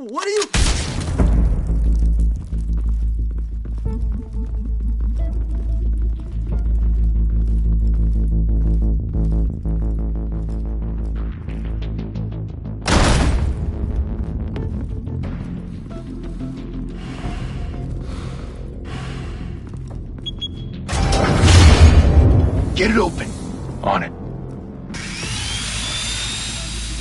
What are you... Get it open. On it.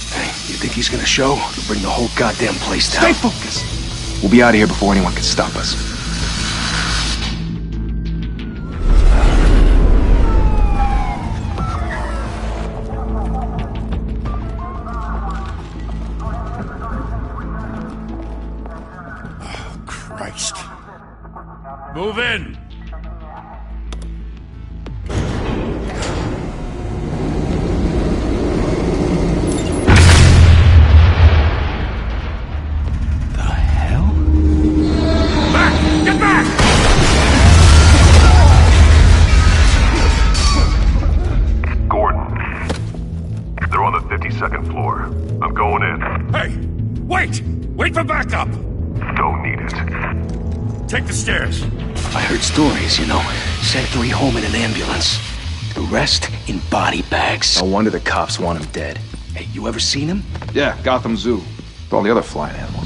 Hey, you think he's gonna show? He'll bring the whole goddamn place down. Stay focused. We'll be out of here before anyone can stop us. Oh, Christ. Move in! Second floor. I'm going in. Hey! Wait! Wait for backup! Don't need it. Take the stairs. I heard stories, you know. Sent 3 home in an ambulance. The rest in body bags. No wonder the cops want him dead. Hey, you ever seen him? Yeah, Gotham Zoo. With all the other flying animals.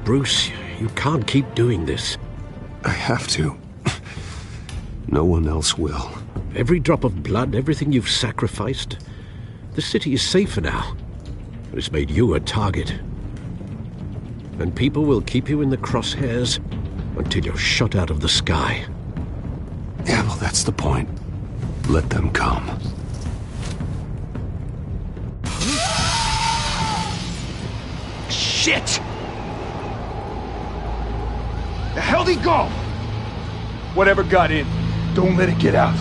Bruce, you can't keep doing this. I have to. No one else will. Every drop of blood, everything you've sacrificed. The city is safer now. It's made you a target. And people will keep you in the crosshairs until you're shot out of the sky. Yeah, well, that's the point. Let them come. Shit! The hell'd he go? Whatever got in, don't let it get out.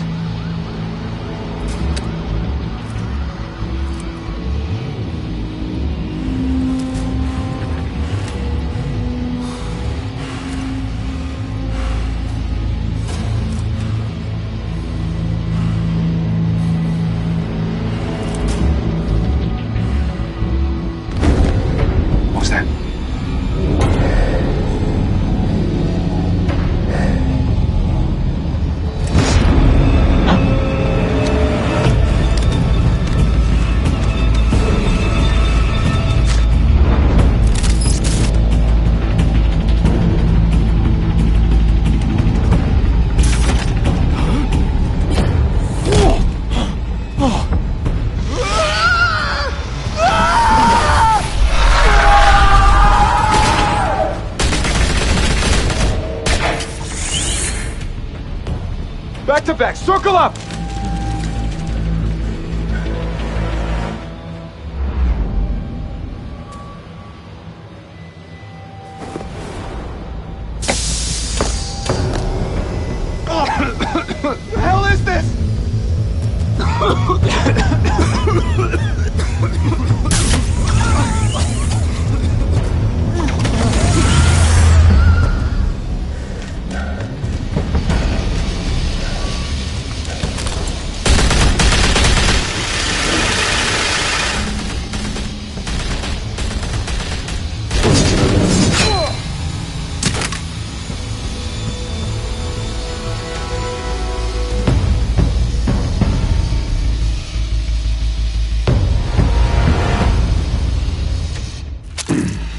What was that? Back to back, circle up! The hell is this?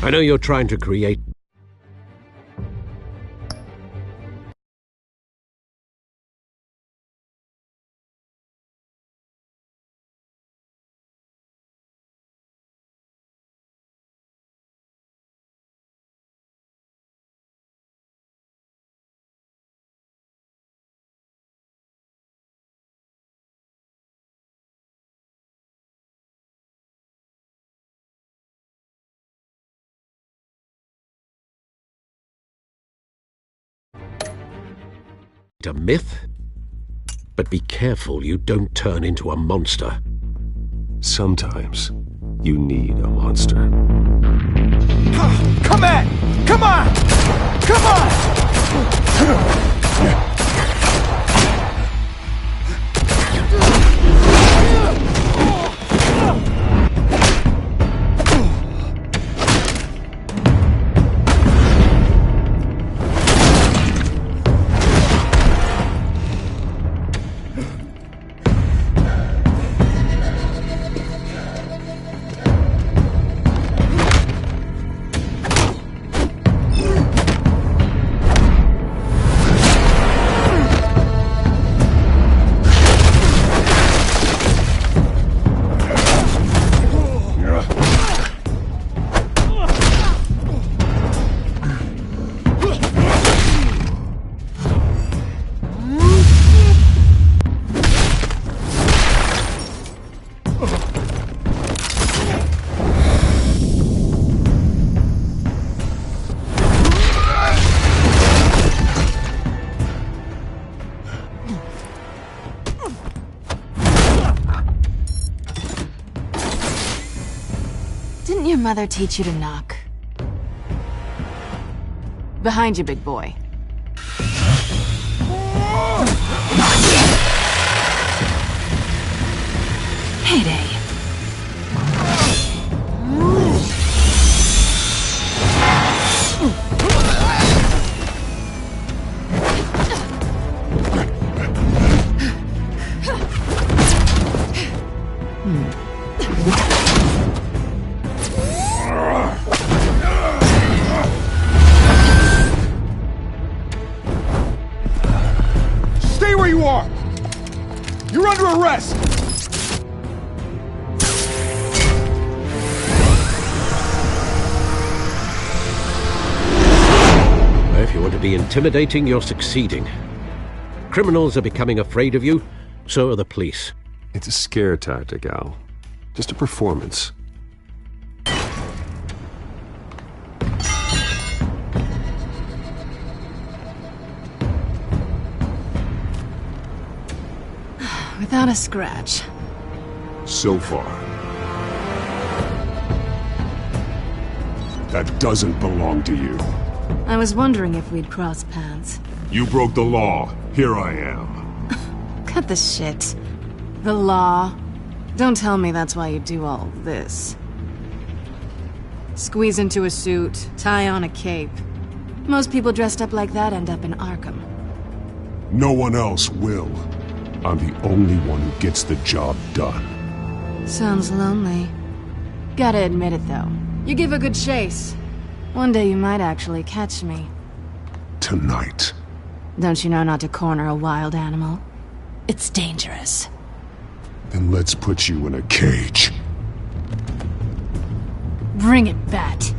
I know you're trying to create A myth? But be careful you don't turn into a monster. Sometimes you need a monster. Come on! Come on! Come on! Didn't your mother teach you to knock? Behind you, big boy. Heyday. Stay where you are! You're under arrest! If you want to be intimidating, you're succeeding. Criminals are becoming afraid of you, so are the police. It's a scare tactic, Al. Just a performance. Without a scratch. So far. That doesn't belong to you. I was wondering if we'd cross paths. You broke the law. Here I am. Cut the shit. The law. Don't tell me that's why you do all this. Squeeze into a suit, tie on a cape. Most people dressed up like that end up in Arkham. No one else will. I'm the only one who gets the job done. Sounds lonely. Gotta admit it, though. You give a good chase. One day you might actually catch me. Tonight. Don't you know not to corner a wild animal? It's dangerous. Then let's put you in a cage. Bring it, Bat.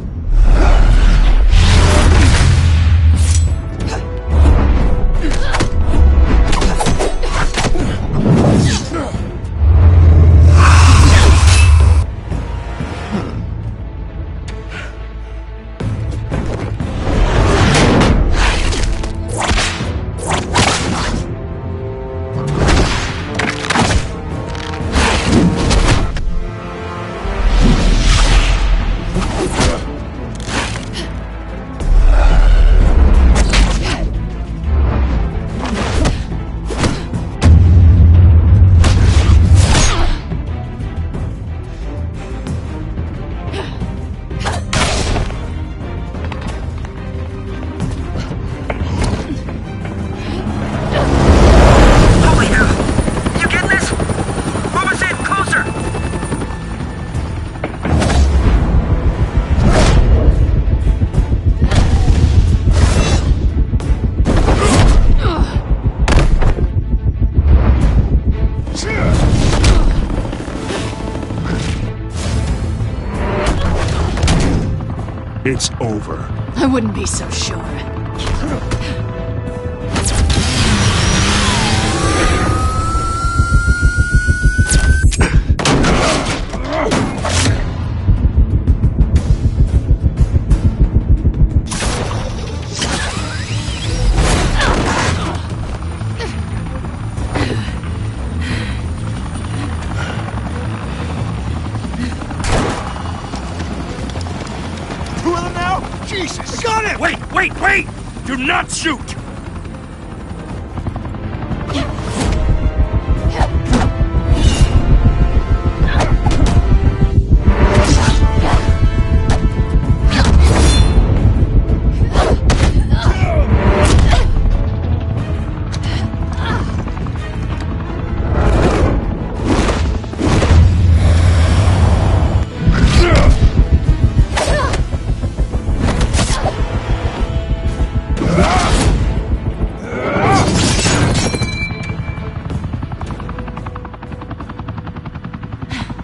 It's over. I wouldn't be so sure. Jesus! I got him! Wait! Do not shoot!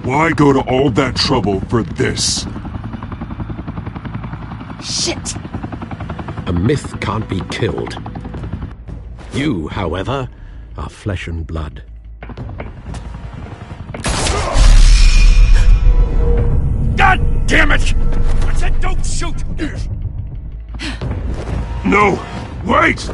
Why go to all that trouble for this? Shit! A myth can't be killed. You, however, are flesh and blood. God damn it! I said don't shoot! No! Wait!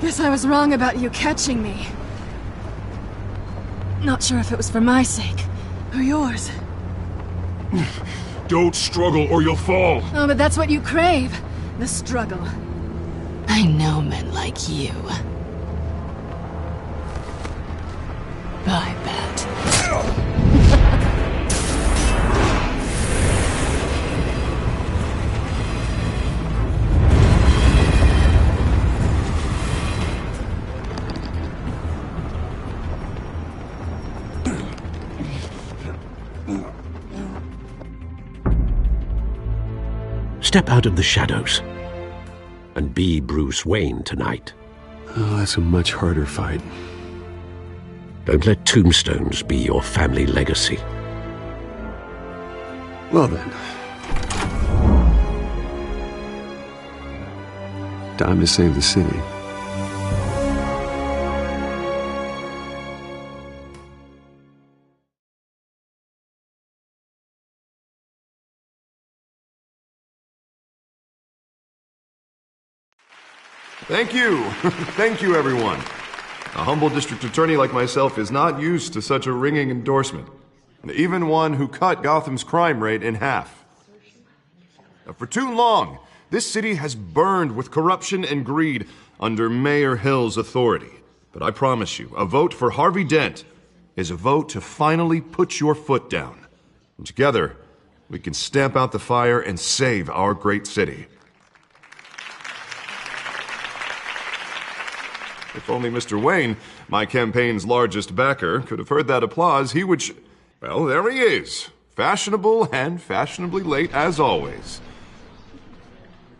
Guess I was wrong about you catching me. Not sure if it was for my sake, or yours. Don't struggle or you'll fall. Oh, but that's what you crave. The struggle. I know men like you. I bet. Step out of the shadows and be Bruce Wayne tonight. Oh, that's a much harder fight. Don't let tombstones be your family legacy. Well then. Time to save the city. Thank you. Thank you, everyone. A humble district attorney like myself is not used to such a ringing endorsement. Even one who cut Gotham's crime rate in half. For too long, this city has burned with corruption and greed under Mayor Hill's authority. But I promise you, a vote for Harvey Dent is a vote to finally put your foot down. And together, we can stamp out the fire and save our great city. If only Mr. Wayne, my campaign's largest backer, could have heard that applause, he would well, there he is. Fashionable and fashionably late as always.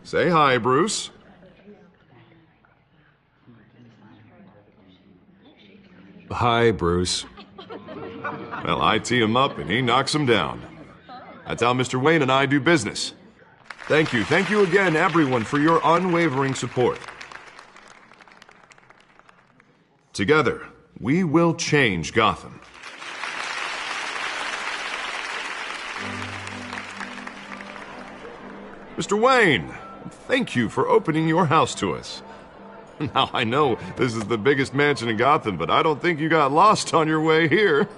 Say hi, Bruce. Hi, Bruce. Well, I tee him up and he knocks him down. That's how Mr. Wayne and I do business. Thank you. Thank you again, everyone, for your unwavering support. Together, we will change Gotham. Mr. Wayne, thank you for opening your house to us. Now, I know this is the biggest mansion in Gotham, but I don't think you got lost on your way here.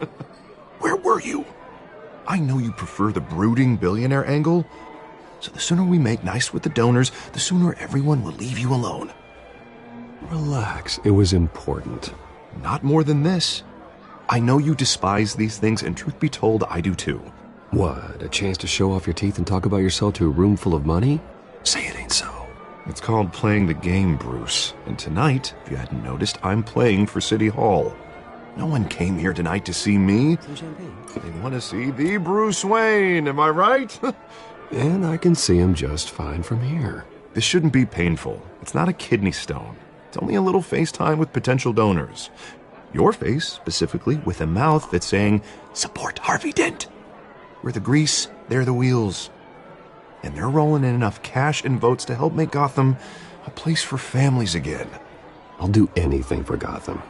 Where were you? I know you prefer the brooding billionaire angle, so the sooner we make nice with the donors, the sooner everyone will leave you alone. Relax. It was important. Not more than this. I know you despise these things, and truth be told, I do too. What, a chance to show off your teeth and talk about yourself to a room full of money? Say it ain't so. It's called playing the game, Bruce. And tonight, if you hadn't noticed, I'm playing for City Hall. No one came here tonight to see me. Some champagne. They want to see the Bruce Wayne, am I right? And I can see him just fine from here. This shouldn't be painful. It's not a kidney stone. It's only a little FaceTime with potential donors. Your face, specifically, with a mouth that's saying, support Harvey Dent. We're the grease, they're the wheels. And they're rolling in enough cash and votes to help make Gotham a place for families again. I'll do anything for Gotham.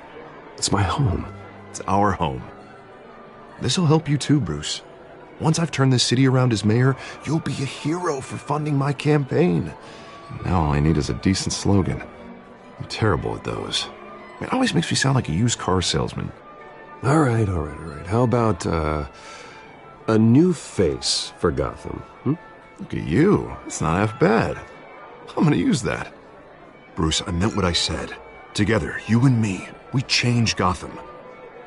It's my home. It's our home. This'll help you too, Bruce. Once I've turned this city around as mayor, you'll be a hero for funding my campaign. Now all I need is a decent slogan. I'm terrible at those. It always makes me sound like a used car salesman. All right. How about, a new face for Gotham, Look at you. It's not half bad. I'm gonna use that. Bruce, I meant what I said. Together, you and me, we change Gotham.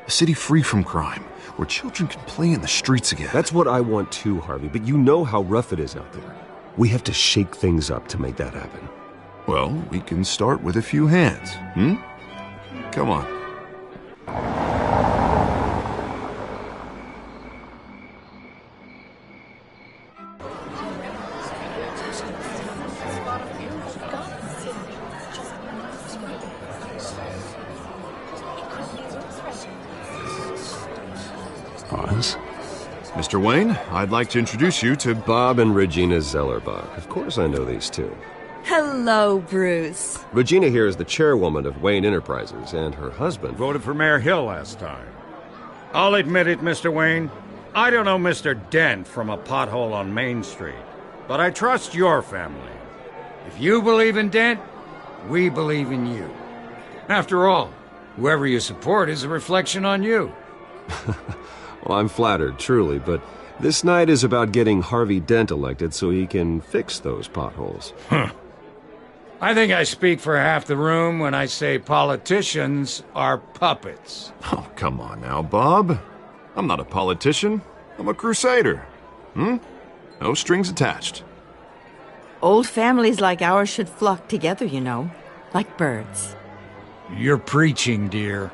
A city free from crime, where children can play in the streets again. That's what I want too, Harvey, but you know how rough it is out there. We have to shake things up to make that happen. Well, we can start with a few hands, Come on. Pause. Mr. Wayne, I'd like to introduce you to Bob and Regina Zellerbach. Of course I know these two. Hello, Bruce. Regina here is the chairwoman of Wayne Enterprises, and her husband... Voted for Mayor Hill last time. I'll admit it, Mr. Wayne. I don't know Mr. Dent from a pothole on Main Street, but I trust your family. If you believe in Dent, we believe in you. After all, whoever you support is a reflection on you. Well, I'm flattered, truly, but this night is about getting Harvey Dent elected so he can fix those potholes. I think I speak for half the room when I say politicians are puppets. Oh, come on now, Bob. I'm not a politician. I'm a crusader. No strings attached. Old families like ours should flock together, you know, like birds. You're preaching, dear.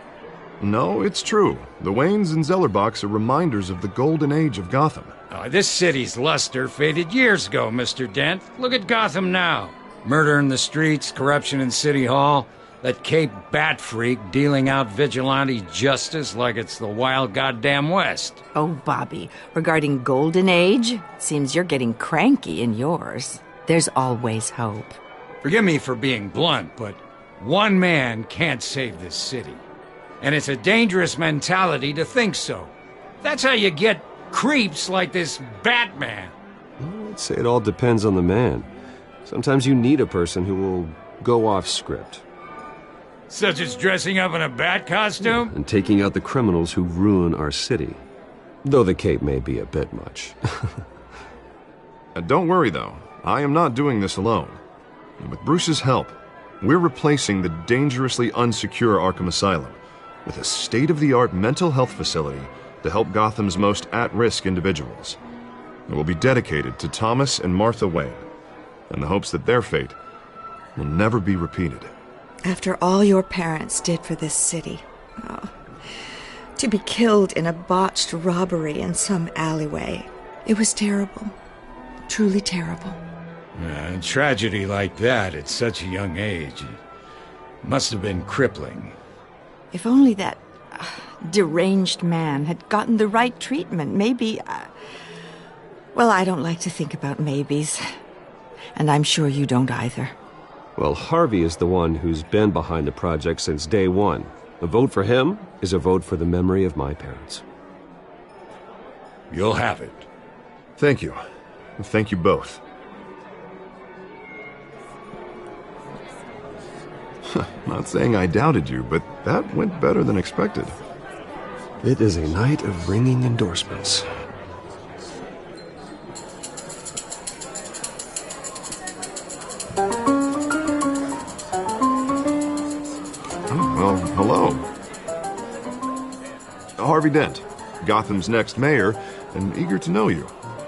No, it's true. The Waynes and Zellerbachs are reminders of the golden age of Gotham. This city's luster faded years ago, Mr. Dent. Look at Gotham now. Murder in the streets, corruption in City Hall, that Cape Bat freak dealing out vigilante justice like it's the wild goddamn West. Oh, Bobby, regarding Golden Age, seems you're getting cranky in yours. There's always hope. Forgive me for being blunt, but one man can't save this city. And it's a dangerous mentality to think so. That's how you get creeps like this Batman. I'd say it all depends on the man. Sometimes you need a person who will go off script. Such as dressing up in a bat costume? And taking out the criminals who ruin our city. Though the cape may be a bit much. Don't worry, though. I am not doing this alone. And with Bruce's help, we're replacing the dangerously unsecure Arkham Asylum with a state-of-the-art mental health facility to help Gotham's most at-risk individuals. It will be dedicated to Thomas and Martha Wayne, in the hopes that their fate will never be repeated. After all your parents did for this city, to be killed in a botched robbery in some alleyway, it was terrible. Truly terrible. A tragedy like that at such a young age must have been crippling. If only that deranged man had gotten the right treatment, maybe... well, I don't like to think about maybes. And I'm sure you don't either. Well, Harvey is the one who's been behind the project since day one. A vote for him is a vote for the memory of my parents. You'll have it. Thank you. Thank you both. Not saying I doubted you, but that went better than expected. It is a night of ringing endorsements. Oh, well, hello. Harvey Dent, Gotham's next mayor, and eager to know you.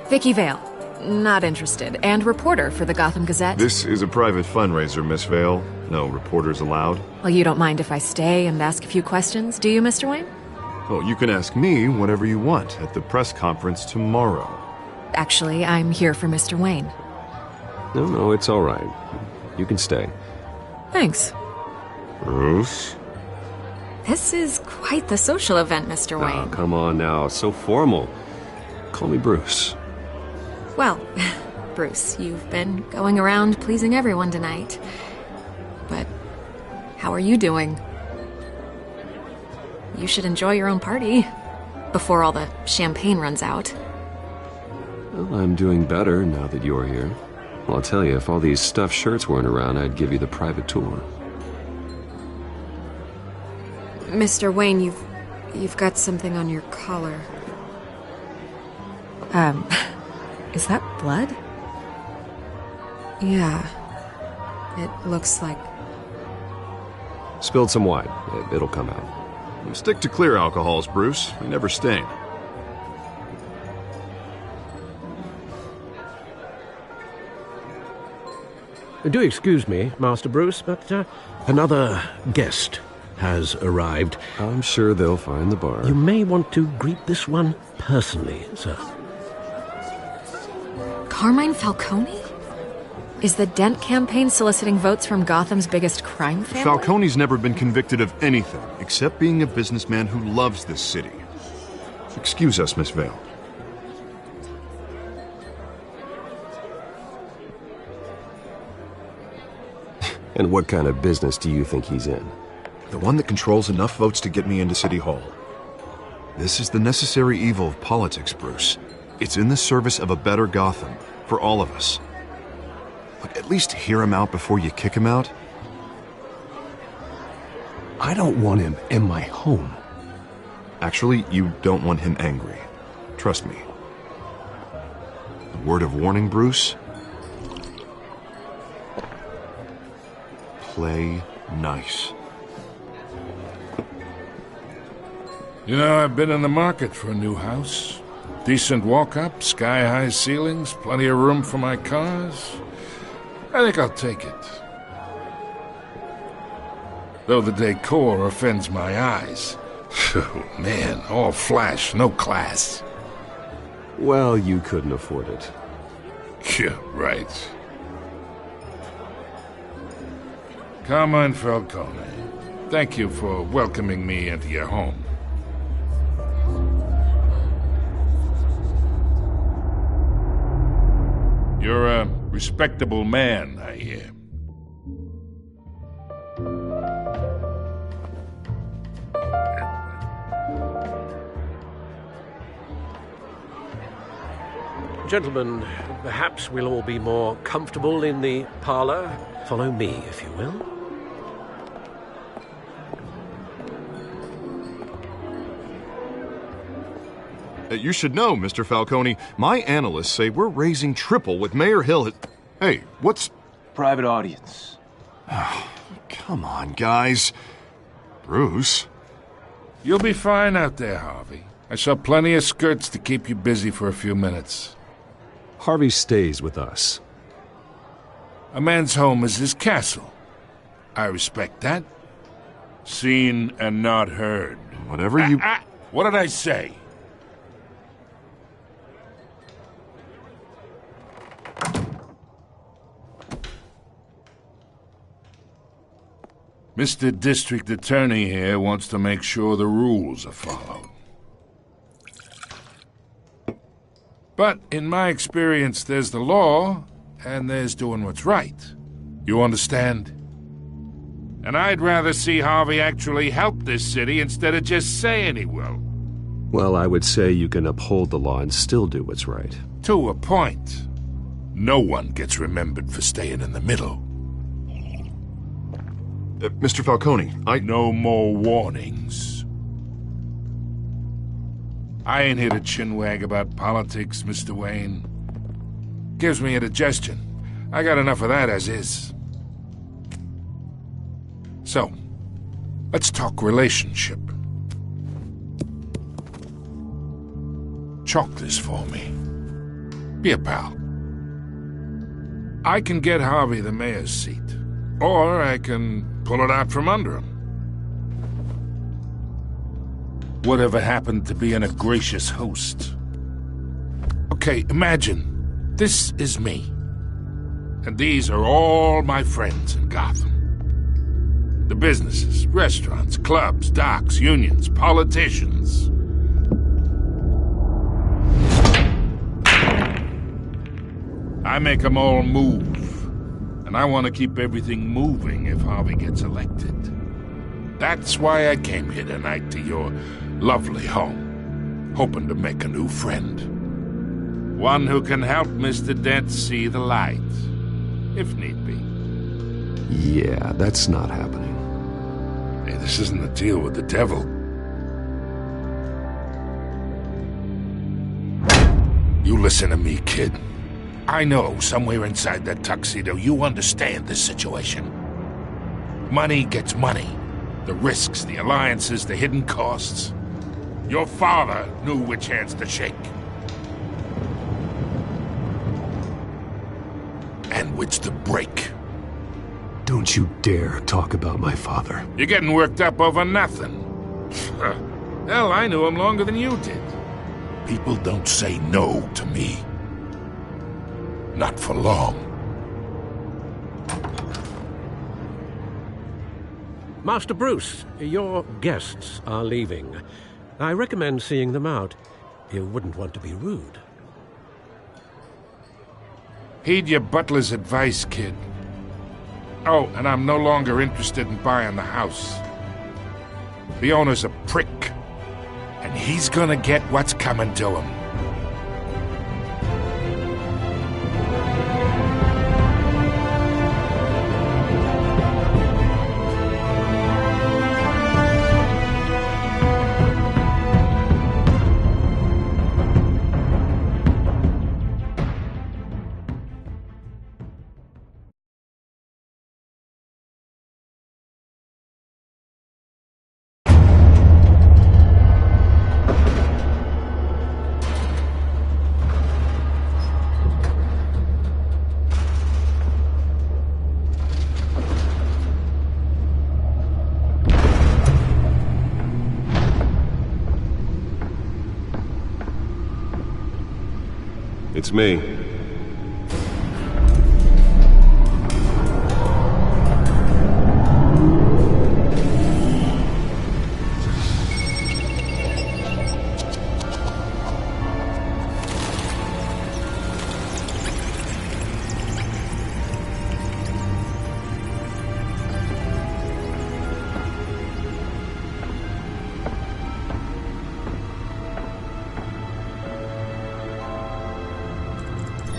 Vicky Vale. Not interested. And reporter for the Gotham Gazette. This is a private fundraiser, Miss Vale. No reporters allowed. Well, you don't mind if I stay and ask a few questions, do you, Mr. Wayne? Well, you can ask me whatever you want at the press conference tomorrow. Actually, I'm here for Mr. Wayne. No, it's all right. You can stay. Thanks. Bruce? This is quite the social event, Mr. Wayne. Oh, come on now. So formal. Call me Bruce. Well, Bruce, you've been going around pleasing everyone tonight. But how are you doing? You should enjoy your own party before all the champagne runs out. Well, I'm doing better now that you're here. I'll tell you, if all these stuffed shirts weren't around, I'd give you the private tour. Mr. Wayne, you've got something on your collar. Is that blood? Yeah. It looks like... Spilled some wine. It'll come out. Stick to clear alcohols, Bruce. They never stain. Do excuse me, Master Bruce, but another guest has arrived. I'm sure they'll find the bar. You may want to greet this one personally, sir. Carmine Falcone? Is the Dent campaign soliciting votes from Gotham's biggest crime family? Falcone's never been convicted of anything except being a businessman who loves this city. Excuse us, Miss Vale. And what kind of business do you think he's in? The one that controls enough votes to get me into City Hall. This is the necessary evil of politics, Bruce. It's in the service of a better Gotham, for all of us. Look, at least hear him out before you kick him out. I don't want him in my home. Actually, you don't want him angry. Trust me. A word of warning, Bruce? Play nice. You know, I've been in the market for a new house. Decent walk-up, sky-high ceilings, plenty of room for my cars. I think I'll take it. Though the decor offends my eyes. Oh, man, all flash, no class. Well, you couldn't afford it. Yeah, right. Carmine Falcone, thank you for welcoming me into your home. You're a respectable man, I hear. Gentlemen, perhaps we'll all be more comfortable in the parlor. Follow me, if you will. You should know, Mr. Falcone, my analysts say we're raising triple with Mayor Hill. Hey, what's... Private audience. Oh, come on, guys. Bruce? You'll be fine out there, Harvey. I saw plenty of skirts to keep you busy for a few minutes. Harvey stays with us. A man's home is his castle. I respect that. Seen and not heard. Whatever you... What did I say? Mr. District Attorney here wants to make sure the rules are followed. But in my experience, there's the law, and there's doing what's right. You understand? And I'd rather see Harvey actually help this city instead of just saying he will. Well, I would say you can uphold the law and still do what's right. To a point. No one gets remembered for staying in the middle. Mr. Falcone, No more warnings. I ain't here to chinwag about politics, Mr. Wayne. Gives me indigestion. I got enough of that as is. So, let's talk relationship. Chalk this for me. Be a pal. I can get Harvey the mayor's seat, or I can pull it out from under him. Whatever happened to being a gracious host? Okay, imagine this is me, and these are all my friends in Gotham. The businesses, restaurants, clubs, docks, unions, politicians. I make them all move, and I want to keep everything moving if Harvey gets elected. That's why I came here tonight to your lovely home, hoping to make a new friend. One who can help Mr. Dent see the light, if need be. Yeah, that's not happening. Hey, this isn't a deal with the devil. You listen to me, kid. I know somewhere inside that tuxedo you understand this situation. Money gets money. The risks, the alliances, the hidden costs. Your father knew which hands to shake. And which to break. Don't you dare talk about my father. You're getting worked up over nothing. Hell, I knew him longer than you did. People don't say no to me. Not for long. Master Bruce, your guests are leaving. I recommend seeing them out. You wouldn't want to be rude. Heed your butler's advice, kid. Oh, and I'm no longer interested in buying the house. The owner's a prick, and he's gonna get what's coming to him. It's me.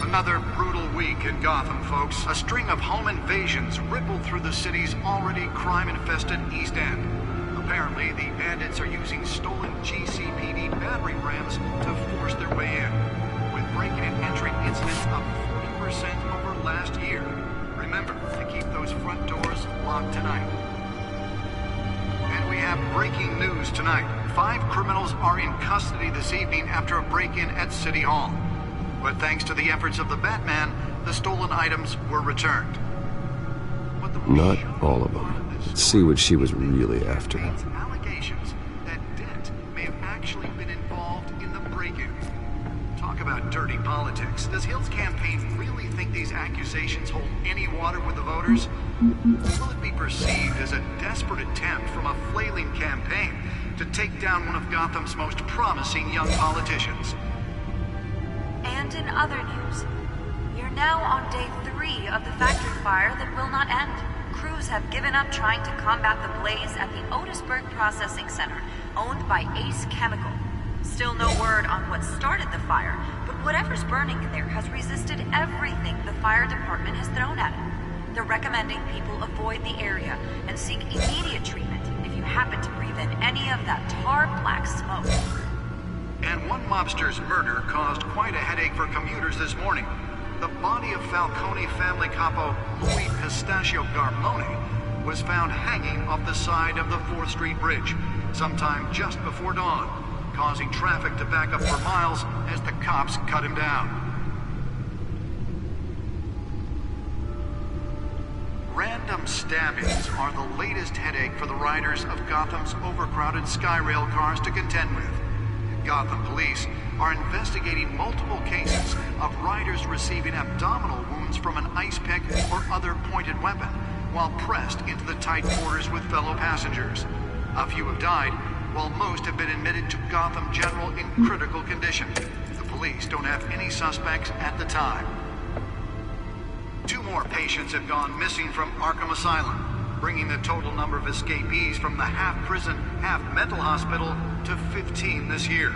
Another brutal week in Gotham, folks. A string of home invasions rippled through the city's already crime-infested East End. Apparently, the bandits are using stolen GCPD battering rams to force their way in, with breaking and entering incidents up 40% over last year. Remember to keep those front doors locked tonight. And we have breaking news tonight. 5 criminals are in custody this evening after a break-in at City Hall. But thanks to the efforts of the Batman, the stolen items were returned. Not all of them. Let's see what she was really after. Allegations that Dent may have actually been involved in the break-in. Talk about dirty politics. Does Hill's campaign really think these accusations hold any water with the voters? Will it be perceived as a desperate attempt from a flailing campaign to take down one of Gotham's most promising young politicians? And in other news, we're now on day 3 of the factory fire that will not end. Crews have given up trying to combat the blaze at the Otisburg Processing Center, owned by Ace Chemical. Still no word on what started the fire, but whatever's burning in there has resisted everything the fire department has thrown at it. They're recommending people avoid the area and seek immediate treatment if you happen to breathe in any of that tar black smoke. And one mobster's murder caused quite a headache for commuters this morning. The body of Falcone family capo Louis Pistachio Garmone was found hanging off the side of the 4th Street Bridge sometime just before dawn. causing traffic to back up for miles as the cops cut him down. Random stabbings are the latest headache for the riders of Gotham's overcrowded Skyrail cars to contend with. Gotham police are investigating multiple cases of riders receiving abdominal wounds from an ice pick or other pointed weapon while pressed into the tight quarters with fellow passengers. A few have died, while most have been admitted to Gotham General in critical condition. The police don't have any suspects at the time. 2 more patients have gone missing from Arkham Asylum, bringing the total number of escapees from the half-prison, half-mental hospital to 15 this year.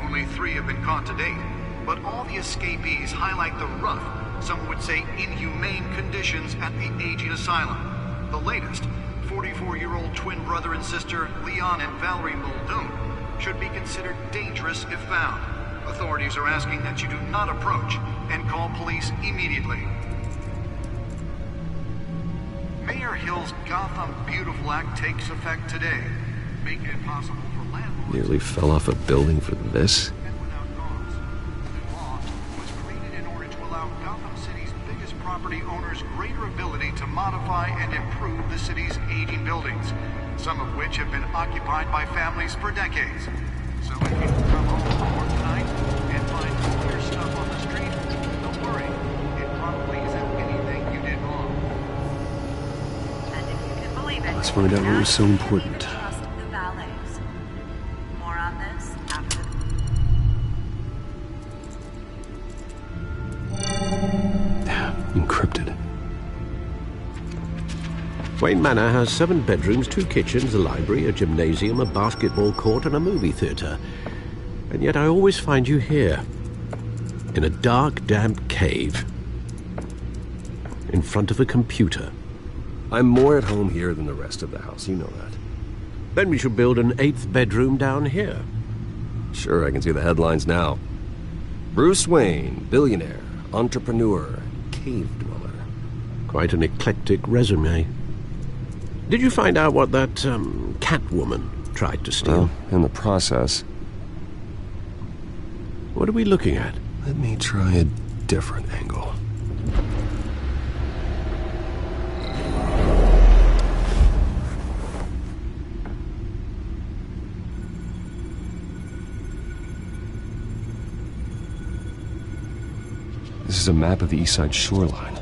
Only 3 have been caught to date, but all the escapees highlight the rough, some would say inhumane conditions at the aging asylum. The latest, 44-year-old twin brother and sister Leon and Valerie Muldoon, should be considered dangerous if found. Authorities are asking that you do not approach and call police immediately. Mayor Hill's Gotham Beautiful Act takes effect today, making it possible for landlords... Nearly fell off a building for this? Property owners greater ability to modify and improve the city's aging buildings, some of which have been occupied by families for decades. So if you come home from work tonight and find all your stuff on the street, don't worry. It probably isn't anything you did wrong. And if you can believe it, Let's find out what was so important. trust the valets. More on this after Encrypted. Wayne Manor has 7 bedrooms, 2 kitchens, a library, a gymnasium, a basketball court, and a movie theatre. And yet I always find you here, in a dark, damp cave, in front of a computer. I'm more at home here than the rest of the house, you know that. Then we should build an 8th bedroom down here. Sure, I can see the headlines now. Bruce Wayne, billionaire, entrepreneur, cave dweller. Quite an eclectic resume. Did you find out what that, Catwoman tried to steal? Well, in the process. What are we looking at? Let me try a different angle. This is a map of the East Side shoreline.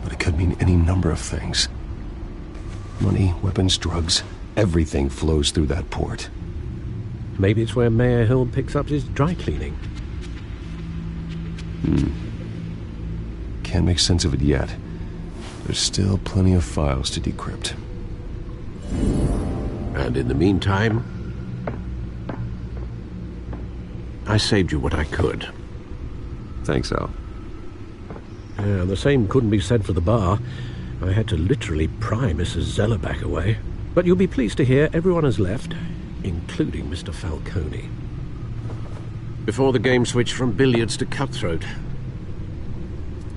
But it could mean any number of things. Money, weapons, drugs, everything flows through that port. Maybe it's where Mayor Hill picks up his dry cleaning. Can't make sense of it yet. There's still plenty of files to decrypt. And in the meantime, I saved you what I could. Thanks, Al. Yeah, the same couldn't be said for the bar. I had to literally pry Mrs. Zellerback away. But you'll be pleased to hear everyone has left, including Mr. Falcone. Before the game switched from billiards to cutthroat.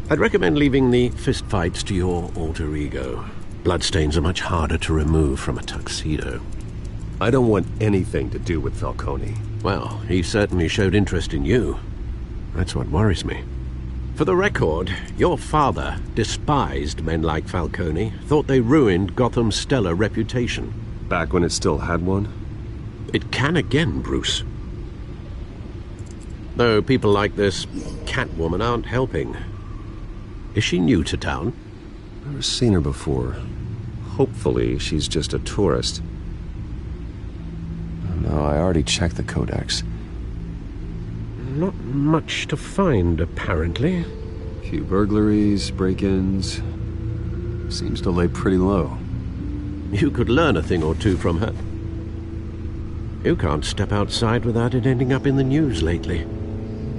I'd recommend leaving the fistfights to your alter ego. Bloodstains are much harder to remove from a tuxedo. I don't want anything to do with Falcone. Well, he certainly showed interest in you. That's what worries me. For the record, your father despised men like Falcone, thought they ruined Gotham's stellar reputation. Back when it still had one? It can again, Bruce. Though people like this Catwoman aren't helping. Is she new to town? Never seen her before. Hopefully she's just a tourist. No, I already checked the codex. Not much to find, apparently. Few burglaries, break-ins. Seems to lay pretty low. You could learn a thing or two from her. You can't step outside without it ending up in the news lately.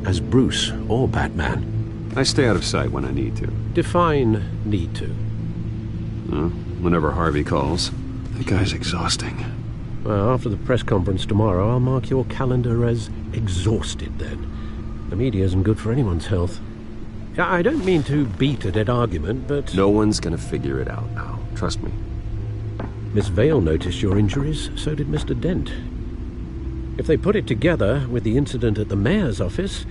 As Bruce or Batman. I stay out of sight when I need to. Define need to. Whenever Harvey calls. That guy's exhausting. Well, after the press conference tomorrow, I'll mark your calendar as exhausted then. The media isn't good for anyone's health. I don't mean to beat a dead argument, but... No one's gonna figure it out now. Trust me. Miss Vale noticed your injuries, so did Mr. Dent. If they put it together with the incident at the mayor's office,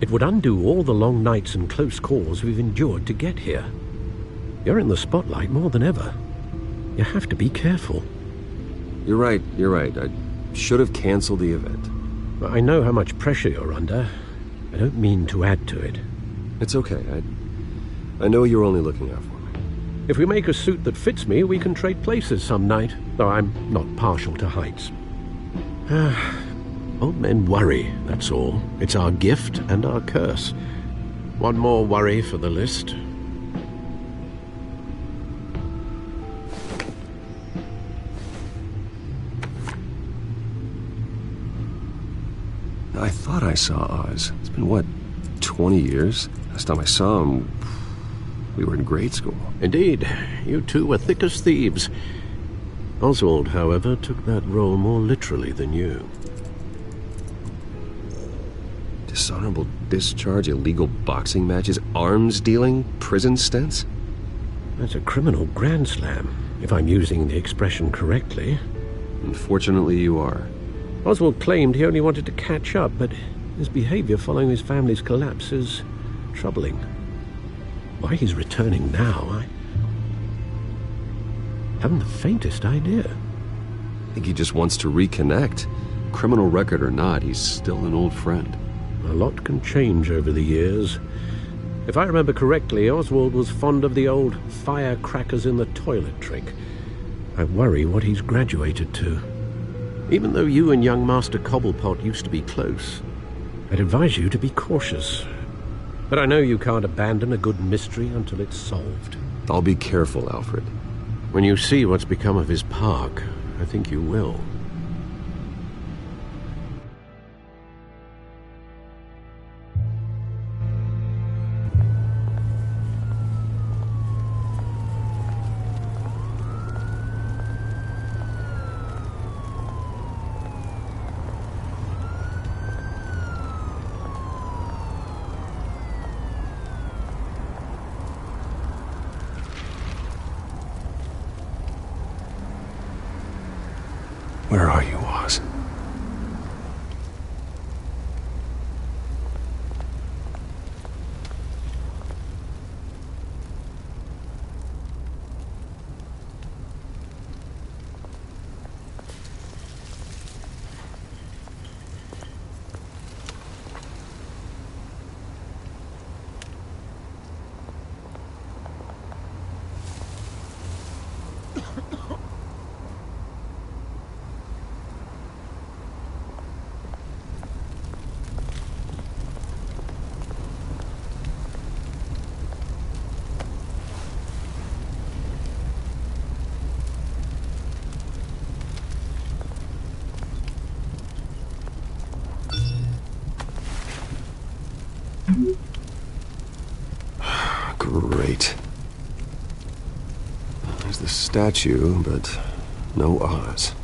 it would undo all the long nights and close calls we've endured to get here. You're in the spotlight more than ever. You have to be careful. You're right. I should have canceled the event. I know how much pressure you're under. I don't mean to add to it. It's okay. I know you're only looking out for me. If we make a suit that fits me, we can trade places some night, though I'm not partial to heights. Old men worry, that's all. It's our gift and our curse. One more worry for the list. I thought I saw Oz. It's been, what, 20 years? Last time I saw him, we were in grade school. Indeed. You two were thick as thieves. Oswald, however, took that role more literally than you. Dishonorable discharge, illegal boxing matches, arms dealing, prison stints? That's a criminal grand slam, if I'm using the expression correctly. Unfortunately, you are. Oswald claimed he only wanted to catch up, but his behavior following his family's collapse is troubling. Why he's returning now, I haven't the faintest idea. I think he just wants to reconnect. Criminal record or not, he's still an old friend. A lot can change over the years. If I remember correctly, Oswald was fond of the old firecrackers in the toilet trick. I worry what he's graduated to. Even though you and young Master Cobblepot used to be close, I'd advise you to be cautious. But I know you can't abandon a good mystery until it's solved. I'll be careful, Alfred. When you see what's become of his park, I think you will. Where are you, Oz? Great. There's the statue, but no Oz.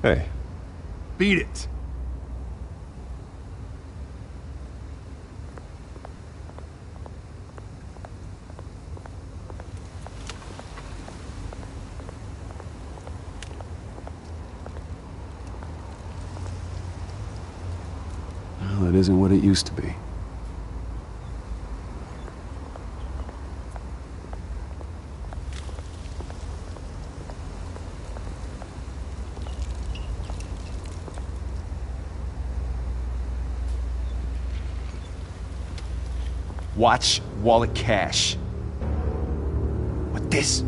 Hey. Beat it. Well, it isn't what it used to be. Watch wallet cash. But this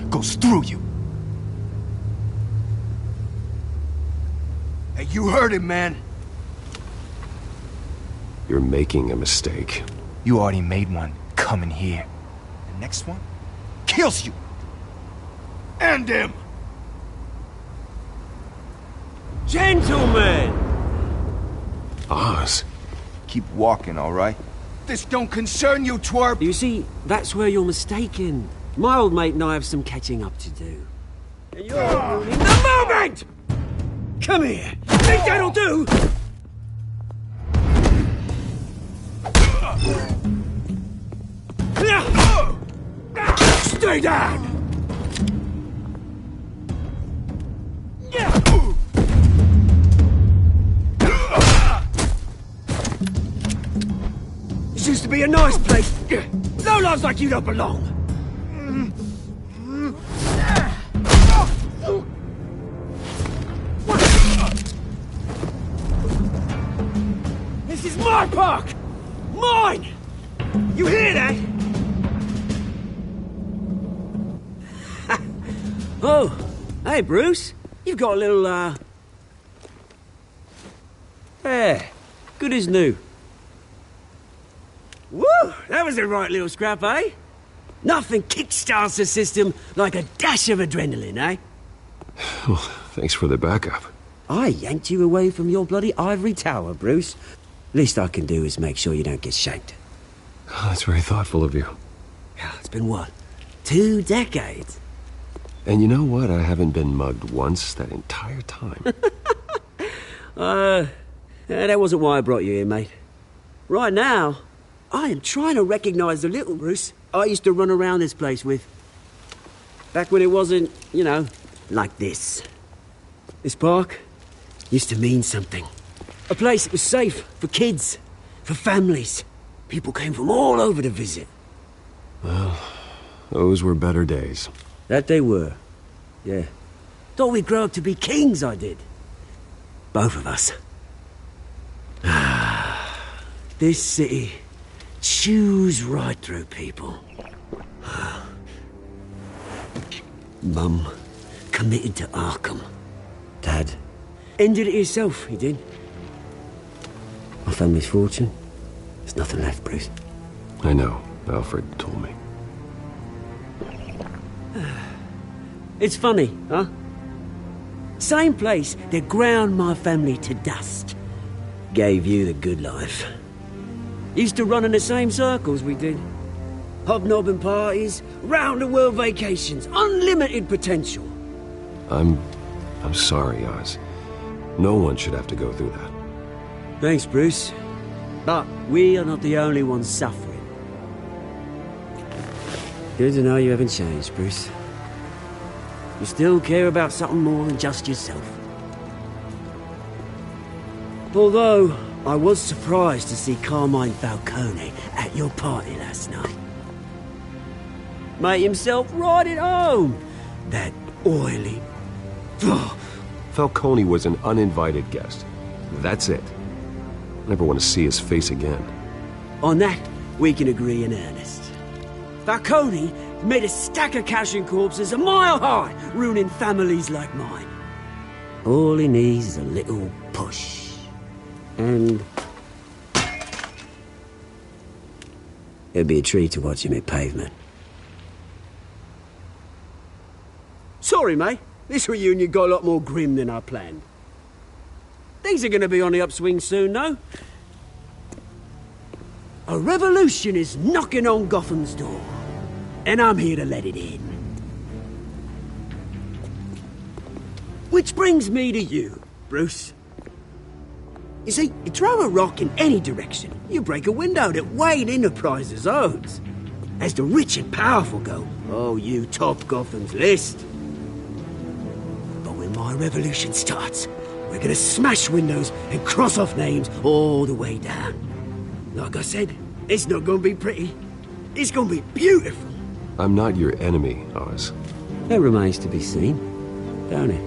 goes through you. Hey, you heard it, man. You're making a mistake. You already made one coming here. The next one kills you. And him. Gentlemen! Oz. Keep walking, all right? This don't concern you, twerp! You see, that's where you're mistaken. My old mate and I have some catching up to do. And you're ruining the moment! Come here! Think that'll do? Stay down! This used to be a nice place. No lives like you don't belong. This is my park! Mine! You hear that? Oh, hey, Bruce. You've got a little, Yeah, good as new. Woo! That was a right little scrap, eh? Nothing kickstarts the system like a dash of adrenaline, eh? Well, thanks for the backup. I yanked you away from your bloody ivory tower, Bruce. Least I can do is make sure you don't get shanked. Oh, that's very thoughtful of you. Yeah, it's been what? 2 decades? And you know what? I haven't been mugged once that entire time. That wasn't why I brought you here, mate. Right now, I am trying to recognize the little Bruce I used to run around this place with. Back when it wasn't, you know, like this. This park used to mean something. A place that was safe for kids, for families. People came from all over to visit. Well, those were better days. That they were, yeah. Thought we'd grow up to be kings, I did. Both of us. This city chews right through people. Mum committed to Arkham. Dad ended it himself, he did. My family's fortune. There's nothing left, Bruce. I know. Alfred told me. It's funny, huh? Same place that ground my family to dust gave you the good life. Used to run in the same circles we did. Hobnobbing parties, round-the-world vacations, unlimited potential. I'm sorry, Oz. No one should have to go through that. Thanks, Bruce. But we are not the only ones suffering. Good to know you haven't changed, Bruce. You still care about something more than just yourself. Although, I was surprised to see Carmine Falcone at your party last night. Made himself right at home. That oily... Falcone was an uninvited guest. That's it. Never want to see his face again. On that, we can agree in earnest. Falcone made a stack of cashing corpses a mile high, ruining families like mine. All he needs is a little push. And... it'd be a treat to watch him hit pavement. Sorry, mate. This reunion got a lot more grim than I planned. Things are gonna be on the upswing soon, though. A revolution is knocking on Gotham's door. And I'm here to let it in. Which brings me to you, Bruce. You see, you throw a rock in any direction, you break a window that Wayne Enterprises owns. As the rich and powerful go, oh, you top Gotham's list. But when my revolution starts, we're gonna smash windows and cross off names all the way down. Like I said, it's not gonna be pretty. It's gonna be beautiful. I'm not your enemy, Oz. That remains to be seen, don't it?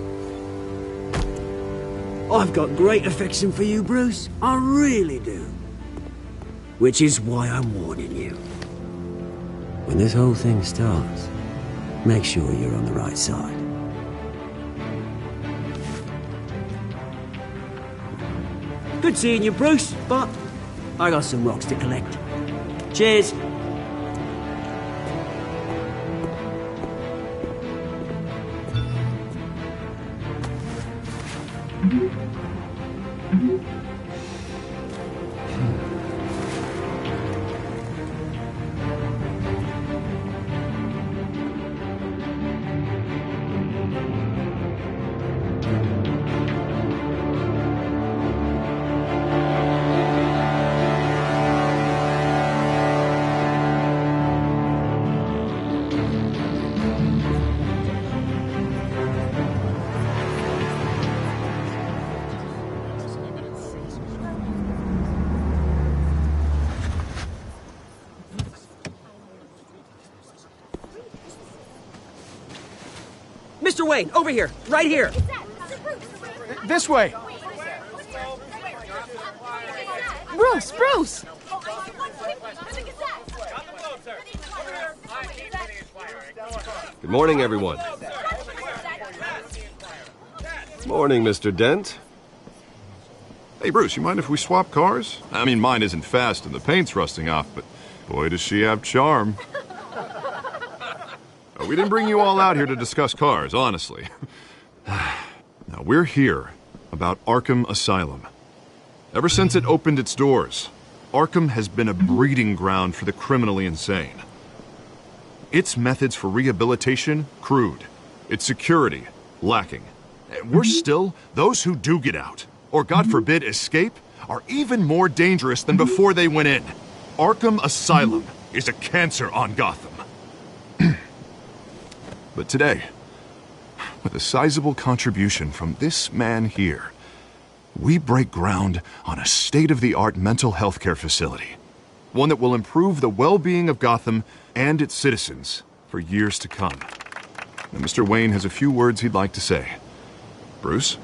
I've got great affection for you, Bruce. I really do. Which is why I'm warning you. When this whole thing starts, make sure you're on the right side. Good seeing you, Bruce, but I got some rocks to collect. Cheers. Mr. Wayne, over here. Right here. This way. Bruce! Bruce! Good morning, everyone. Morning, Mr. Dent. Hey, Bruce, you mind if we swap cars? I mean, mine isn't fast and the paint's rusting off, but boy, does she have charm. We didn't bring you all out here to discuss cars, honestly. Now, we're here about Arkham Asylum. Ever since it opened its doors, Arkham has been a breeding ground for the criminally insane. Its methods for rehabilitation, crude. Its security, lacking. And worse still, those who do get out, or God forbid escape, are even more dangerous than before they went in. Arkham Asylum is a cancer on Gotham. But today, with a sizable contribution from this man here, we break ground on a state-of-the-art mental health care facility. One that will improve the well-being of Gotham and its citizens for years to come. Now, Mr. Wayne has a few words he'd like to say. Bruce?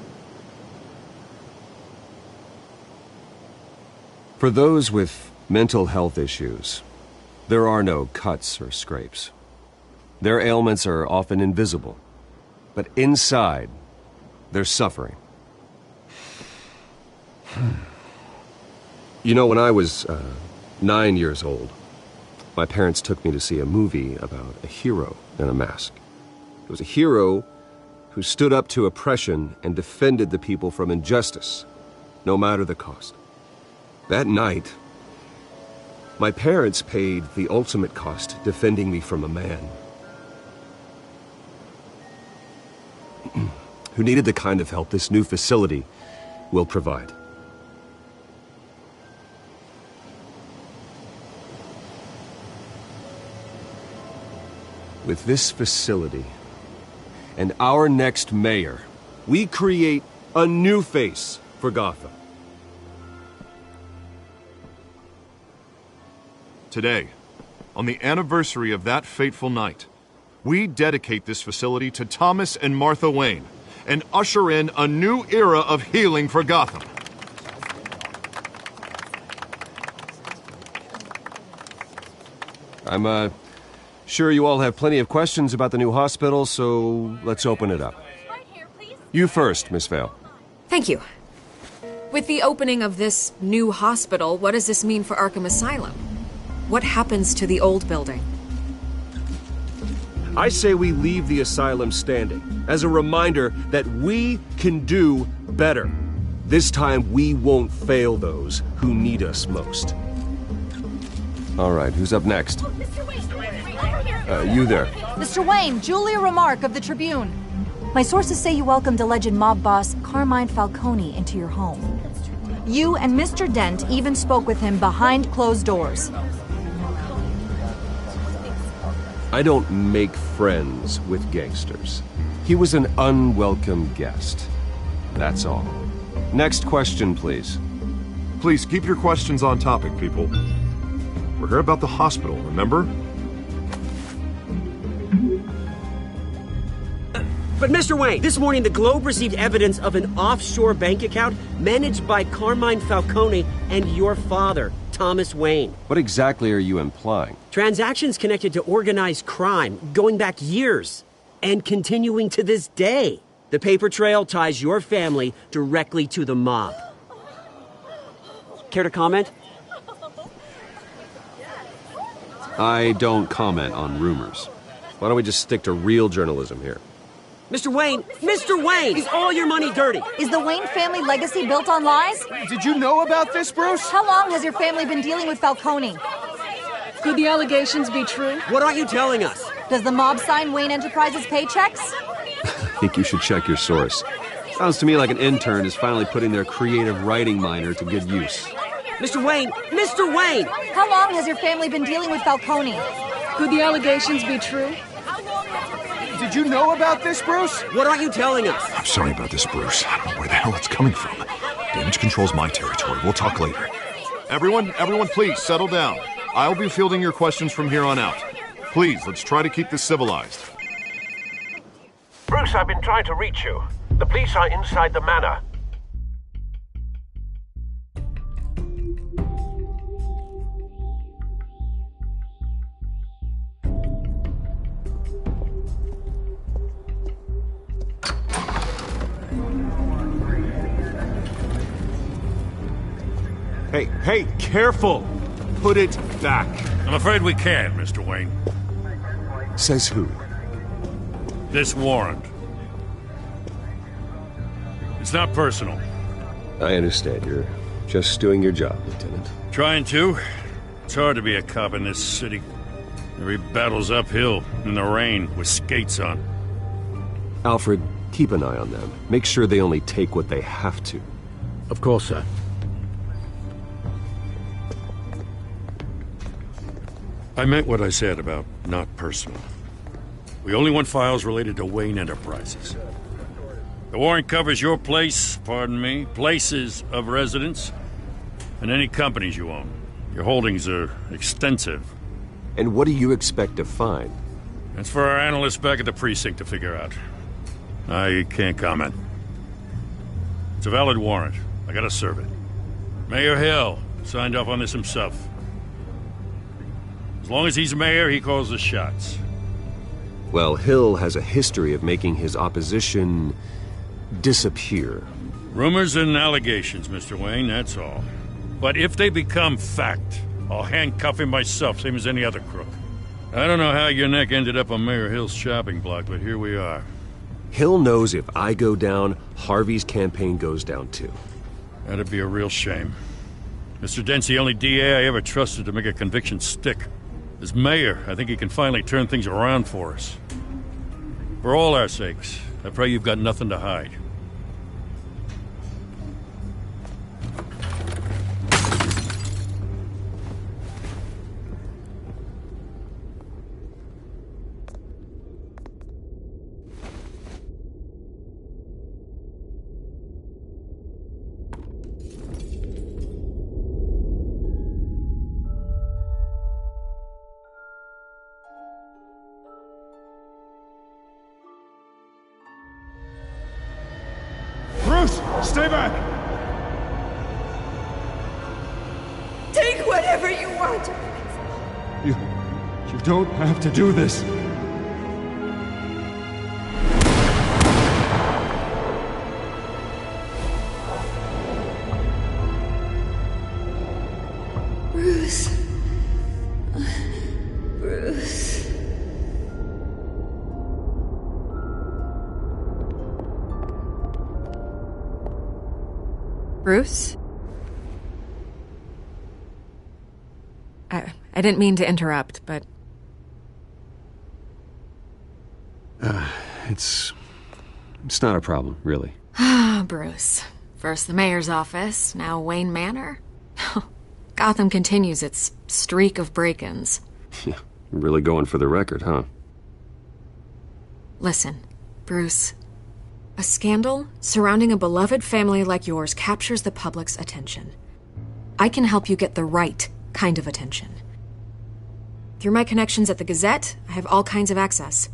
For those with mental health issues, there are no cuts or scrapes. Their ailments are often invisible, but inside, they're suffering. You know, when I was 9 years old, my parents took me to see a movie about a hero in a mask. It was a hero who stood up to oppression and defended the people from injustice, no matter the cost. That night, my parents paid the ultimate cost defending me from a man who needed the kind of help this new facility will provide. With this facility and our next mayor, we create a new face for Gotham. Today, on the anniversary of that fateful night, we dedicate this facility to Thomas and Martha Wayne and usher in a new era of healing for Gotham. I'm sure you all have plenty of questions about the new hospital, so let's open it up. You first, Miss Vale. Thank you. With the opening of this new hospital, what does this mean for Arkham Asylum? What happens to the old building? I say we leave the asylum standing as a reminder that we can do better. This time we won't fail those who need us most. All right, who's up next? You there. Mr. Wayne, Julia Remark of the Tribune. My sources say you welcomed alleged mob boss Carmine Falcone into your home. You and Mr. Dent even spoke with him behind closed doors. I don't make friends with gangsters. He was an unwelcome guest. That's all. Next question, please. Please keep your questions on topic, people. We're here about the hospital, remember? But Mr. Wayne, this morning the Globe received evidence of an offshore bank account managed by Carmine Falcone and your father, Thomas Wayne. What exactly are you implying? Transactions connected to organized crime going back years and continuing to this day. The paper trail ties your family directly to the mob. Care to comment? I don't comment on rumors. Why don't we just stick to real journalism here? Mr. Wayne! Mr. Wayne! Is all your money dirty? Is the Wayne family legacy built on lies? Did you know about this, Bruce? How long has your family been dealing with Falcone? Could the allegations be true? What aren't you telling us? Does the mob sign Wayne Enterprises paychecks? I think you should check your source. Sounds to me like an intern is finally putting their creative writing minor to good use. Mr. Wayne! Mr. Wayne! How long has your family been dealing with Falcone? Could the allegations be true? Did you know about this, Bruce? What aren't you telling us? I'm sorry about this, Bruce. I don't know where the hell it's coming from. Damage control's my territory. We'll talk later. Everyone, please, settle down. I'll be fielding your questions from here on out. Please, let's try to keep this civilized. Bruce! Bruce, I've been trying to reach you. The police are inside the manor. Hey, careful! Put it back. I'm afraid we can't, Mr. Wayne. Says who? This warrant. It's not personal. I understand. You're just doing your job, Lieutenant. Trying to. It's hard to be a cop in this city. Every battle's uphill, in the rain, with skates on. Alfred, keep an eye on them. Make sure they only take what they have to. Of course, sir. I meant what I said about not personal. We only want files related to Wayne Enterprises. The warrant covers your place, pardon me, places of residence, and any companies you own. Your holdings are extensive. And what do you expect to find? That's for our analysts back at the precinct to figure out. I can't comment. It's a valid warrant. I gotta serve it. Mayor Hill signed off on this himself. As long as he's mayor, he calls the shots. Well, Hill has a history of making his opposition disappear. Rumors and allegations, Mr. Wayne, that's all. But if they become fact, I'll handcuff him myself, same as any other crook. I don't know how your neck ended up on Mayor Hill's shopping block, but here we are. Hill knows if I go down, Harvey's campaign goes down too. That'd be a real shame. Mr. Dent's the only DA I ever trusted to make a conviction stick. As mayor, I think he can finally turn things around for us. For all our sakes, I pray you've got nothing to hide. Stay back! Take whatever you want. You don't have to do this. Bruce. Bruce. Bruce? I didn't mean to interrupt, but... It's not a problem, really. Ah, Bruce. First the mayor's office, now Wayne Manor. Gotham continues its streak of break-ins. Yeah, really going for the record, huh? Listen, Bruce. A scandal surrounding a beloved family like yours captures the public's attention. I can help you get the right kind of attention. Through my connections at the Gazette, I have all kinds of access.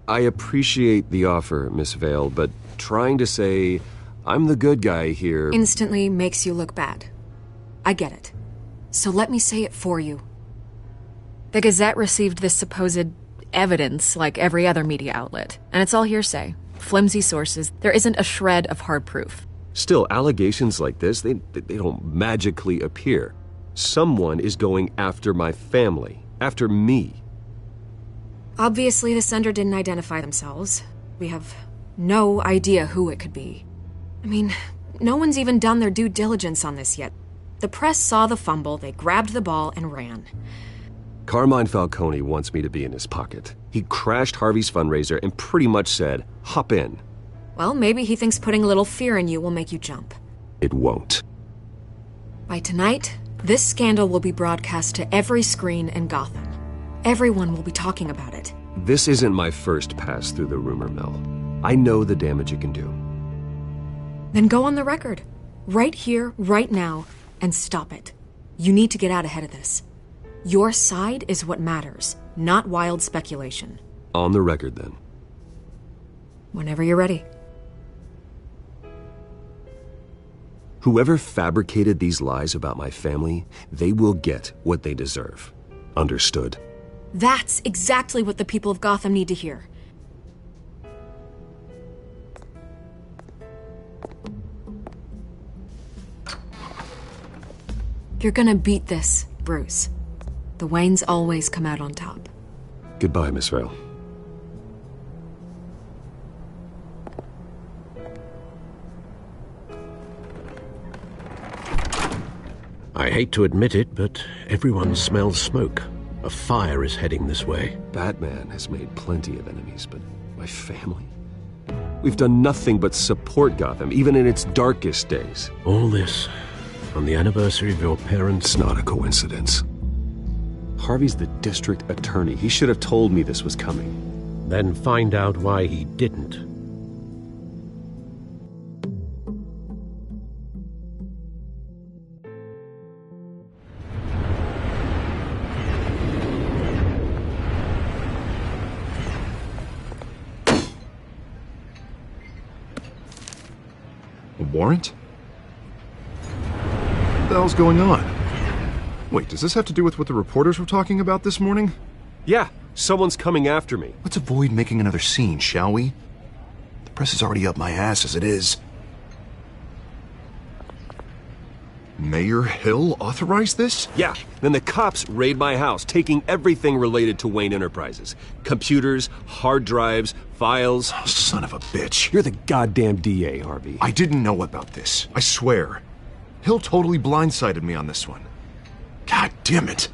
I appreciate the offer, Miss Vale, but trying to say I'm the good guy here... instantly makes you look bad. I get it. So let me say it for you. The Gazette received this supposed evidence like every other media outlet, and it's all hearsay. Flimsy sources. There isn't a shred of hard proof. Still, allegations like this, they don't magically appear. Someone is going after my family. After me. Obviously, the sender didn't identify themselves. We have no idea who it could be. I mean, no one's even done their due diligence on this yet. The press saw the fumble, they grabbed the ball and ran. Carmine Falcone wants me to be in his pocket. He crashed Harvey's fundraiser and pretty much said, hop in. Well, maybe he thinks putting a little fear in you will make you jump. It won't. By tonight, this scandal will be broadcast to every screen in Gotham. Everyone will be talking about it. This isn't my first pass through the rumor mill. I know the damage it can do. Then go on the record. Right here, right now, and stop it. You need to get out ahead of this. Your side is what matters, not wild speculation. On the record, then. Whenever you're ready. Whoever fabricated these lies about my family, they will get what they deserve. Understood? That's exactly what the people of Gotham need to hear. You're gonna beat this, Bruce. The Waynes always come out on top. Goodbye, Miss Vale. I hate to admit it, but everyone smells smoke. A fire is heading this way. Batman has made plenty of enemies, but my family? We've done nothing but support Gotham, even in its darkest days. All this on the anniversary of your parents'... It's not a coincidence. Harvey's the district attorney. He should have told me this was coming. Then find out why he didn't. A warrant? What the hell's going on? Wait, does this have to do with what the reporters were talking about this morning? Yeah, someone's coming after me. Let's avoid making another scene, shall we? The press is already up my ass as it is. Mayor Hill authorized this? Yeah, then the cops raid my house, taking everything related to Wayne Enterprises. Computers, hard drives, files. Oh, son of a bitch. You're the goddamn DA, Harvey. I didn't know about this. I swear. Hill totally blindsided me on this one. God damn it.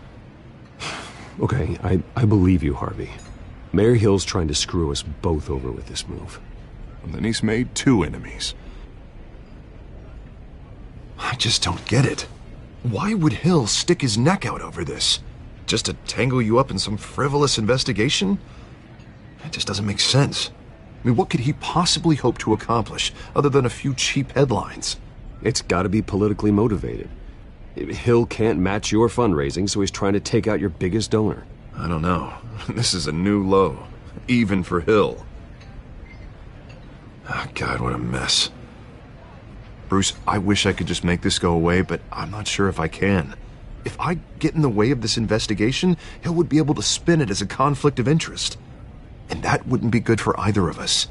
Okay, I believe you, Harvey. Mayor Hill's trying to screw us both over with this move. And then he's made 2 enemies. I just don't get it. Why would Hill stick his neck out over this? Just to tangle you up in some frivolous investigation? It just doesn't make sense. I mean, what could he possibly hope to accomplish other than a few cheap headlines? It's gotta be politically motivated. Hill can't match your fundraising, so he's trying to take out your biggest donor. I don't know. This is a new low. Even for Hill. Oh, God, what a mess. Bruce, I wish I could just make this go away, but I'm not sure if I can. If I get in the way of this investigation, Hill would be able to spin it as a conflict of interest. And that wouldn't be good for either of us.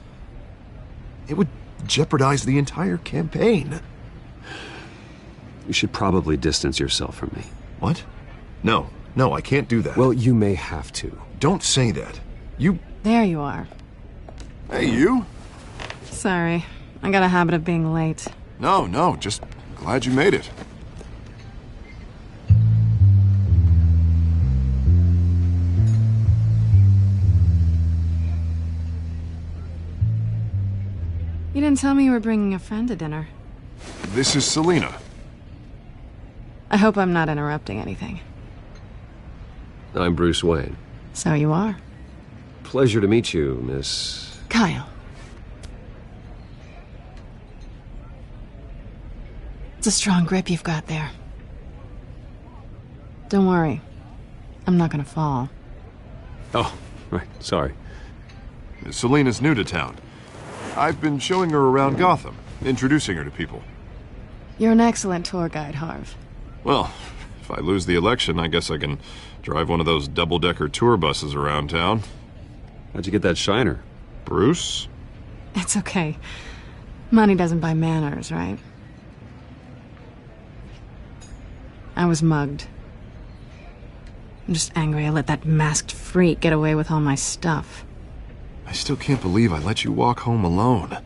It would jeopardize the entire campaign. You should probably distance yourself from me. What? No, I can't do that. Well, you may have to. Don't say that. You... There you are. Hey, you? Sorry. I got a habit of being late. No, just glad you made it. You didn't tell me you were bringing a friend to dinner. This is Selina. I hope I'm not interrupting anything. I'm Bruce Wayne. So you are. Pleasure to meet you, Miss... Kyle. It's a strong grip you've got there. Don't worry. I'm not gonna fall. Oh, right, sorry. Selina's new to town. I've been showing her around Gotham, introducing her to people. You're an excellent tour guide, Harv. Well, if I lose the election, I guess I can drive one of those double-decker tour buses around town. How'd you get that shiner? Bruce? It's okay. Money doesn't buy manners, right? I was mugged. I'm just angry I let that masked freak get away with all my stuff. I still can't believe I let you walk home alone.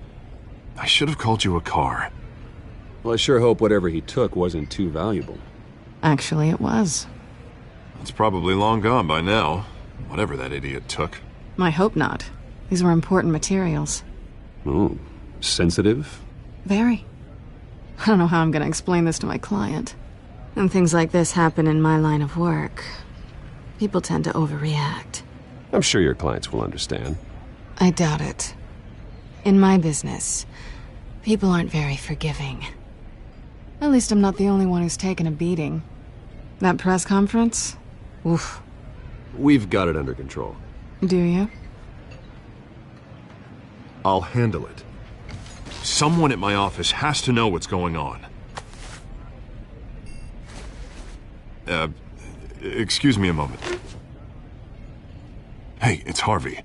I should have called you a car. Well, I sure hope whatever he took wasn't too valuable. Actually, it was. It's probably long gone by now, whatever that idiot took. I hope not. These were important materials. Ooh, sensitive? Very. I don't know how I'm gonna explain this to my client. And things like this happen in my line of work. People tend to overreact. I'm sure your clients will understand. I doubt it. In my business, people aren't very forgiving. At least I'm not the only one who's taken a beating. That press conference? Oof. We've got it under control. Do you? I'll handle it. Someone at my office has to know what's going on. Excuse me a moment. Hey, it's Harvey.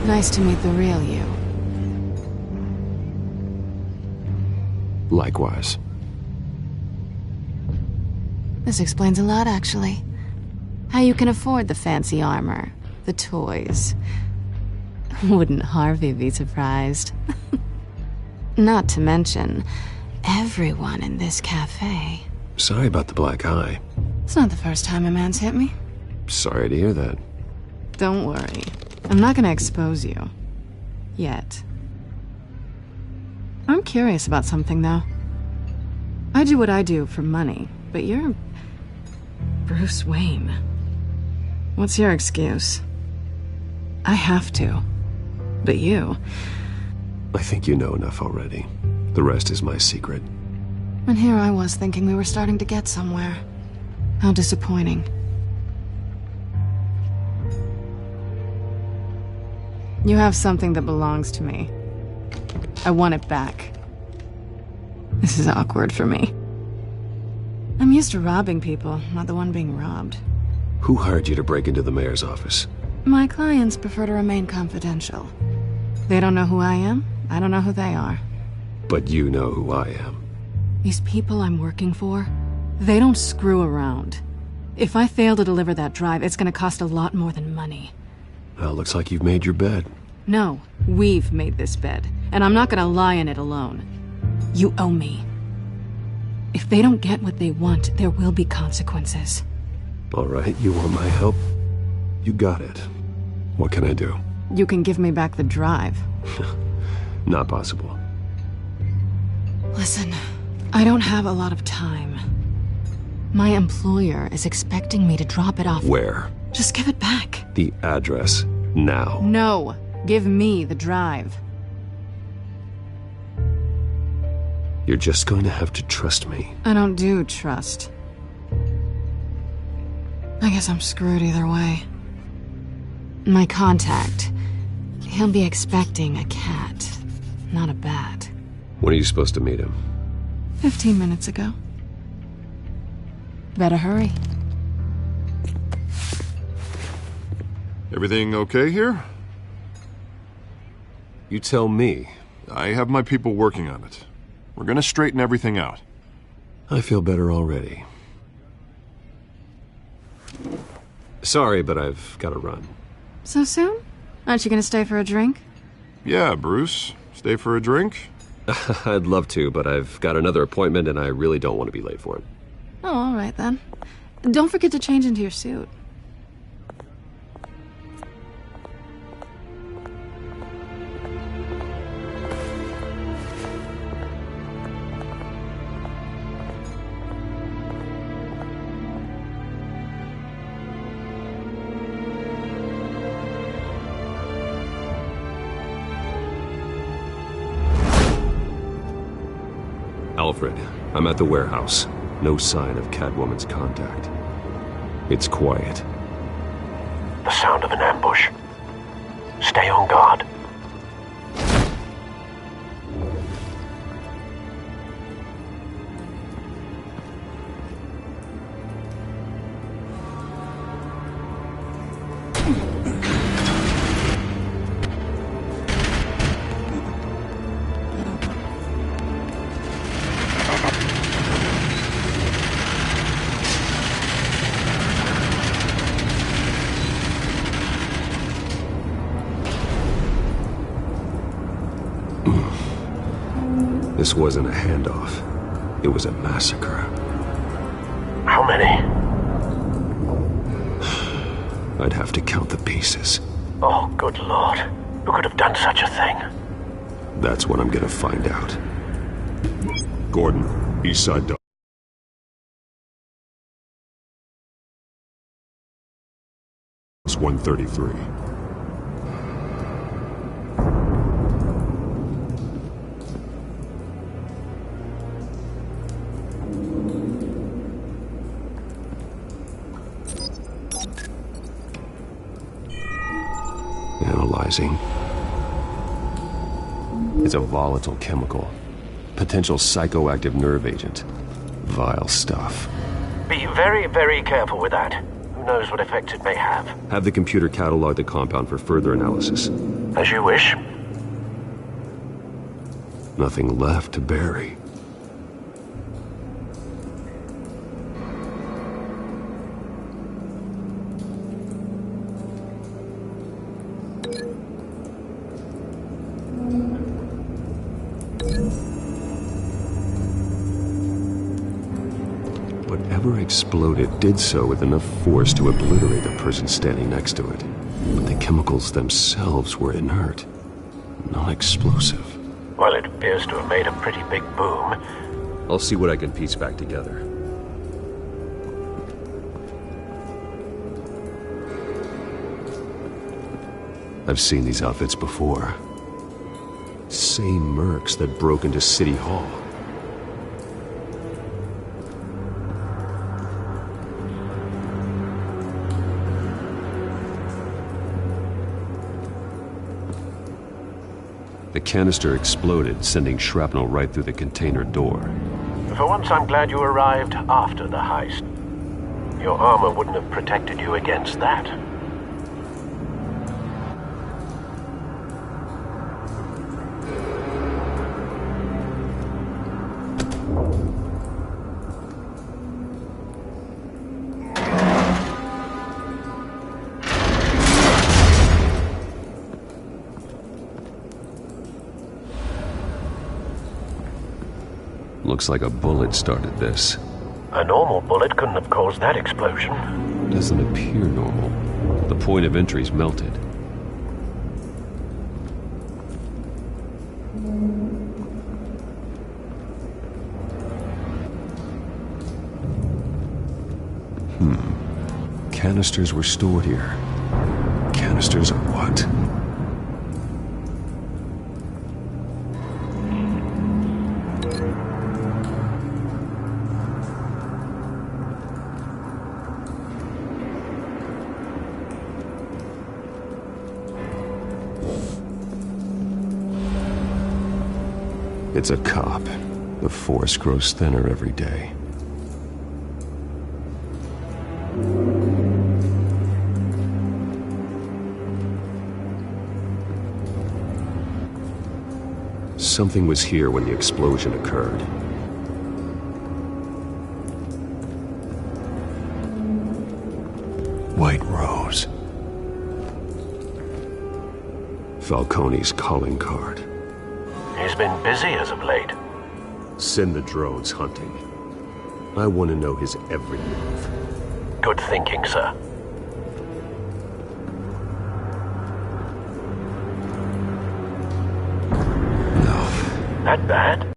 Nice to meet the real you. Likewise. This explains a lot, actually. How you can afford the fancy armor, the toys. Wouldn't Harvey be surprised? Not to mention, everyone in this cafe. Sorry about the black eye. It's not the first time a man's hit me. Sorry to hear that. Don't worry. I'm not gonna expose you. Yet. I'm curious about something, though. I do what I do for money, but you're... Bruce Wayne. What's your excuse? I have to. But you... I think you know enough already. The rest is my secret. And here I was thinking we were starting to get somewhere. How disappointing. You have something that belongs to me. I want it back. This is awkward for me. I'm used to robbing people, not the one being robbed. Who hired you to break into the mayor's office? My clients prefer to remain confidential. They don't know who I am, I don't know who they are. But you know who I am. These people I'm working for, they don't screw around. If I fail to deliver that drive, it's gonna cost a lot more than money. Well, looks like you've made your bed. No, we've made this bed, and I'm not gonna lie in it alone. You owe me. If they don't get what they want, there will be consequences. All right, you want my help? You got it. What can I do? You can give me back the drive. Not possible. Listen, I don't have a lot of time. My employer is expecting me to drop it off. Where? Just give it back. The address, now. No, give me the drive. You're just going to have to trust me. I don't do trust. I guess I'm screwed either way. My contact, he'll be expecting a cat, not a bat. When are you supposed to meet him? 15 minutes ago. Better hurry. Everything okay here? You tell me. I have my people working on it. We're gonna straighten everything out. I feel better already. Sorry, but I've got to run. So soon? Aren't you gonna stay for a drink? Yeah, Bruce. Stay for a drink? I'd love to, but I've got another appointment and I really don't want to be late for it. Oh, all right then. Don't forget to change into your suit. Alfred, I'm at the warehouse. No sign of Catwoman's contact. It's quiet. The sound of an ambush. Stay on guard. This wasn't a handoff. It was a massacre. How many? I'd have to count the pieces. Oh, good lord. Who could have done such a thing? That's what I'm gonna find out. Gordon, East Side. PS133. Analyzing. It's a volatile chemical. Potential psychoactive nerve agent. Vile stuff. Be very, very careful with that. Who knows what effects it may have. Have the computer catalog the compound for further analysis. As you wish. Nothing left to bury. Whatever exploded did so with enough force to obliterate the person standing next to it. But the chemicals themselves were inert, not explosive. Well, it appears to have made a pretty big boom. I'll see what I can piece back together. I've seen these outfits before. Same mercs that broke into City Hall. The canister exploded, sending shrapnel right through the container door. For once, I'm glad you arrived after the heist. Your armor wouldn't have protected you against that. Looks like a bullet started this. A normal bullet couldn't have caused that explosion. Doesn't appear normal. The point of entry's melted. Canisters were stored here. Canisters of what? It's a cop. The force grows thinner every day. Something was here when the explosion occurred. White Rose. Falcone's calling card. He's been busy as of late. Send the drones hunting. I want to know his every move. Good thinking, sir. No. That bad?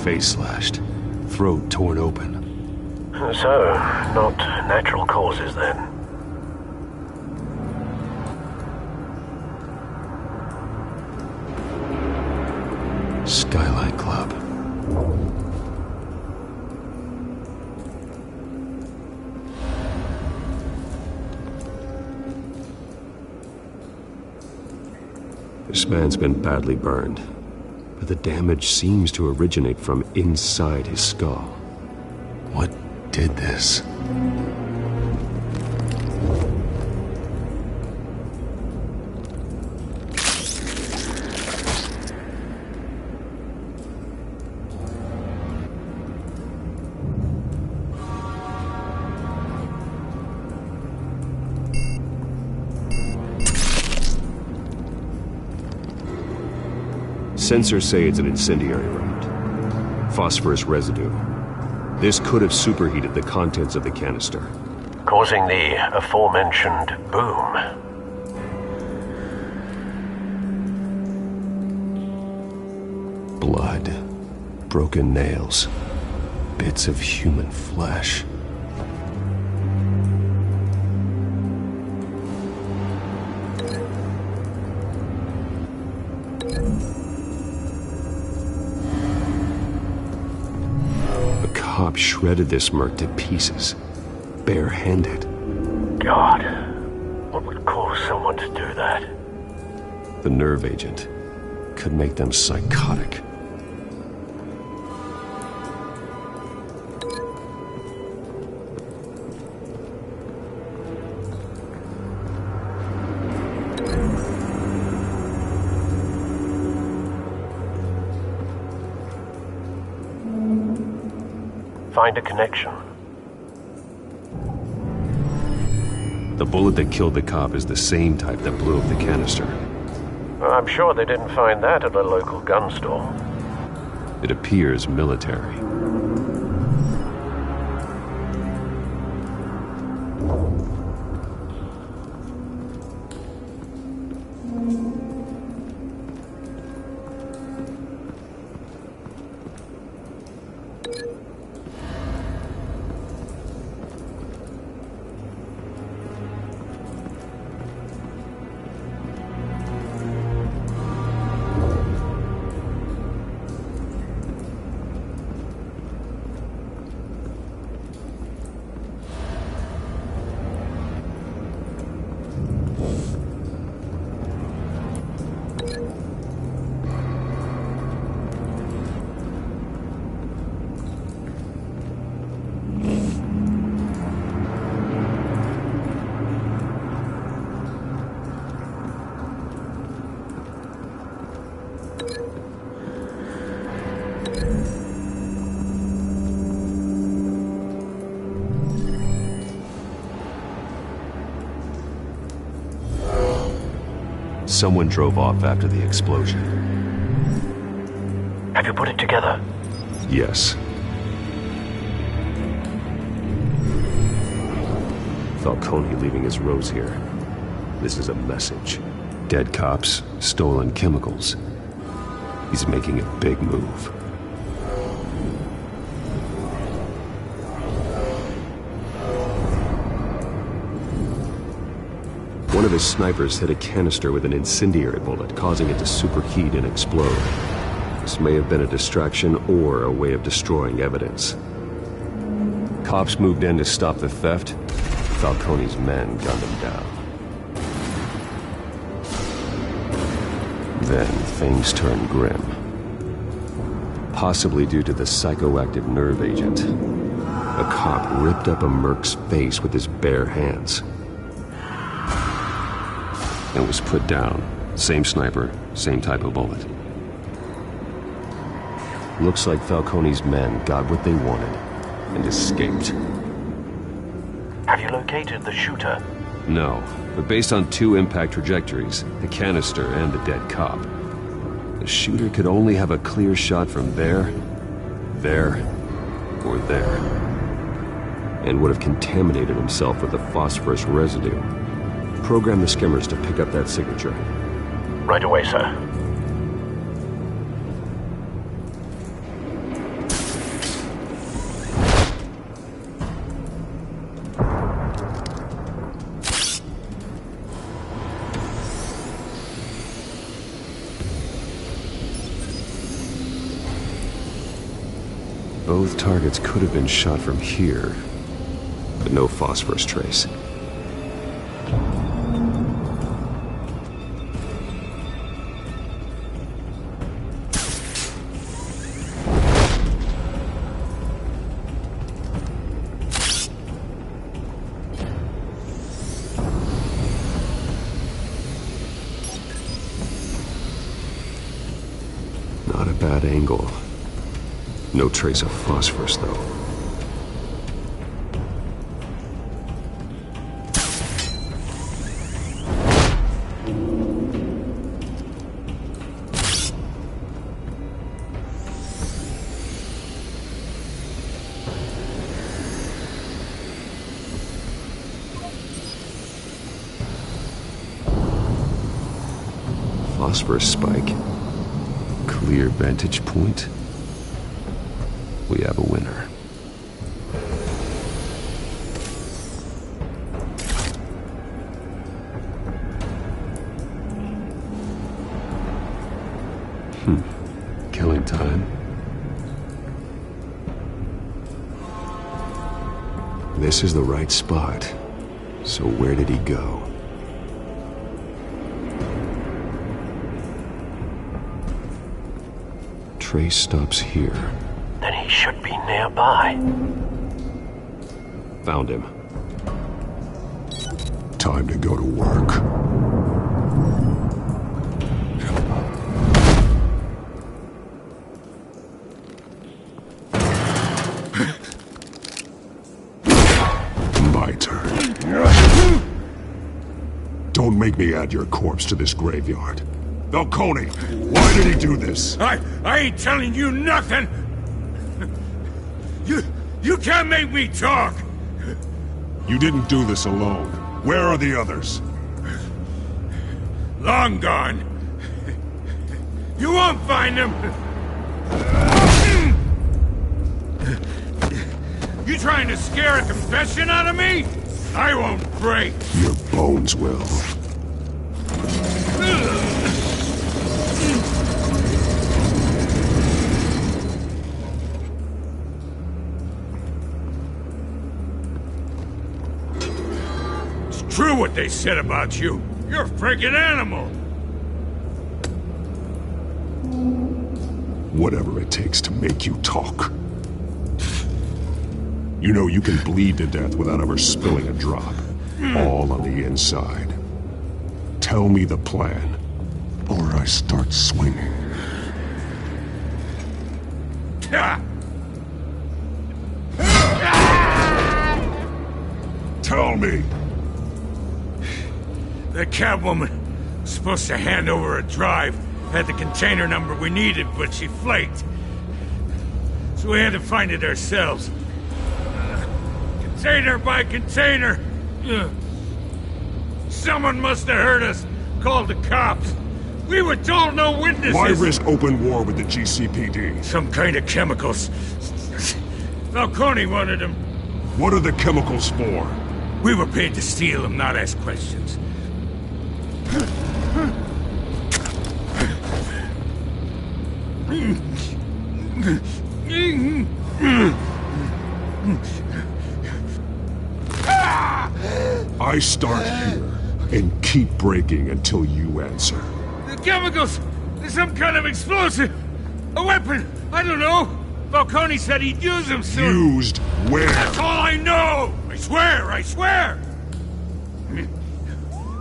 face slashed, throat torn open. So, not natural causes then? Skyline Club. This man's been badly burned, but the damage seems to originate from inside his skull. What did this? Sensors say it's an incendiary round. Phosphorus residue. This could have superheated the contents of the canister, causing the aforementioned boom. Blood, broken nails, bits of human flesh. Cop shredded this merc to pieces, bare-handed. God, what would cause someone to do that? The nerve agent could make them psychotic. Find a connection. The bullet that killed the cop is the same type that blew up the canister. I'm sure they didn't find that at a local gun store. It appears military. Someone drove off after the explosion. Have you put it together? Yes. Falcone leaving his rose here. This is a message. Dead cops, stolen chemicals. He's making a big move. One of his snipers hit a canister with an incendiary bullet, causing it to superheat and explode. This may have been a distraction or a way of destroying evidence. Cops moved in to stop the theft. Falcone's men gunned him down. Then things turned grim. Possibly due to the psychoactive nerve agent. A cop ripped up a merc's face with his bare hands. And was put down. Same sniper, same type of bullet. Looks like Falcone's men got what they wanted and escaped. Have you located the shooter? No, but based on two impact trajectories, the canister and the dead cop, the shooter could only have a clear shot from there, or there, and would have contaminated himself with the phosphorus residue. Program the skimmers to pick up that signature. Right away, sir. Both targets could have been shot from here, but no phosphorus trace. Not a bad angle. No trace of phosphorus, though. Phosphorus spike. Clear vantage point. We have a winner. Killing time. This is the right spot. So where did he go? Trace stops here. Then he should be nearby. Found him. Time to go to work. My turn. Don't make me add your corpse to this graveyard. Falcone, why did he do this? I ain't telling you nothing! You can't make me talk! You didn't do this alone. Where are the others? Long gone. You won't find them! You trying to scare a confession out of me? I won't break! Your bones will. True what they said about you. You're a freaking animal. Whatever it takes to make you talk. You know you can bleed to death without ever spilling a drop. All on the inside. Tell me the plan, or I start swinging. Tell me! The Catwoman was supposed to hand over a drive, had the container number we needed, but she flaked. So we had to find it ourselves. Container by container. Someone must have heard us, called the cops. We were told no witnesses. Why risk open war with the GCPD? Some kind of chemicals. Falcone wanted them. What are the chemicals for? We were paid to steal them, not ask questions. I start here and keep breaking until you answer. The chemicals! There's some kind of explosive! A weapon! I don't know! Falcone said he'd use them soon! Used where? That's all I know! I swear! I swear!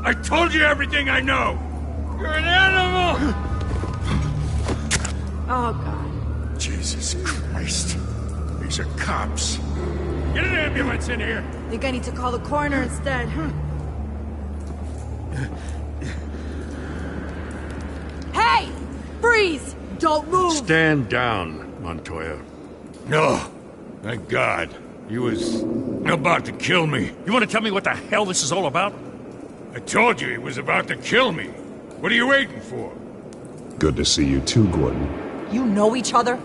I told you everything I know! You're an animal! Oh, God. Jesus Christ. These are cops. Get an ambulance in here! Think I need to call the coroner instead. Hey! Freeze! Don't move! Stand down, Montoya. No. Thank God. He was about to kill me. You want to tell me what the hell this is all about? I told you he was about to kill me. What are you waiting for? Good to see you too, Gordon. You know each other?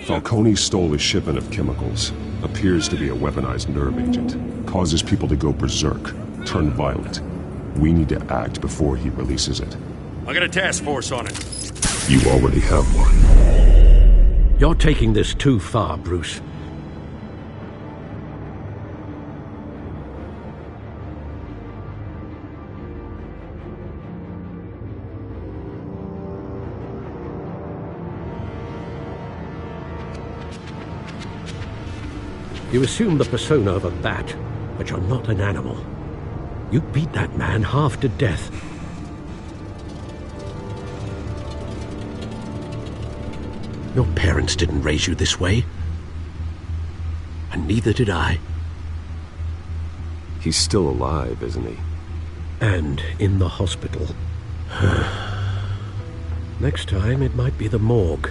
Falcone stole a shipment of chemicals. Appears to be a weaponized nerve agent. Causes people to go berserk, turn violent. We need to act before he releases it. I got a task force on it. You already have one. You're taking this too far, Bruce. You assume the persona of a bat, but you're not an animal. You beat that man half to death. Your parents didn't raise you this way. And neither did I. He's still alive, isn't he? And in the hospital. Next time, it might be the morgue.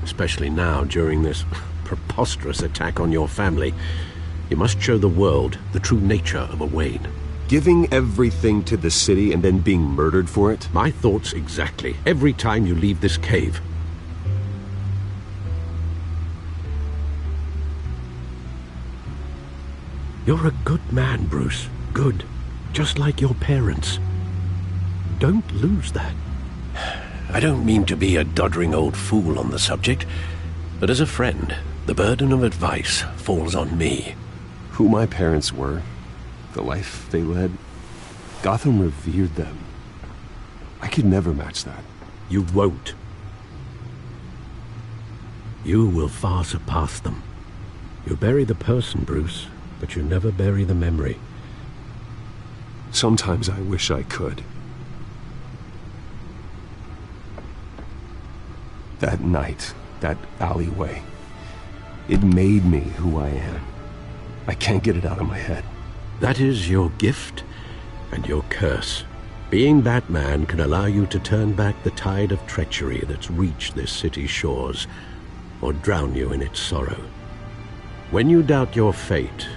Especially now, during this preposterous attack on your family. You must show the world the true nature of a Wayne. Giving everything to the city and then being murdered for it? My thoughts exactly. Every time you leave this cave. You're a good man, Bruce. Good. Just like your parents. Don't lose that. I don't mean to be a doddering old fool on the subject, but as a friend, the burden of advice falls on me. Who my parents were, the life they led, Gotham revered them. I could never match that. You won't. You will far surpass them. You bury the person, Bruce, but you never bury the memory. Sometimes I wish I could. That night, that alleyway, it made me who I am. I can't get it out of my head. That is your gift and your curse. Being Batman can allow you to turn back the tide of treachery that's reached this city's shores, or drown you in its sorrow. When you doubt your fate,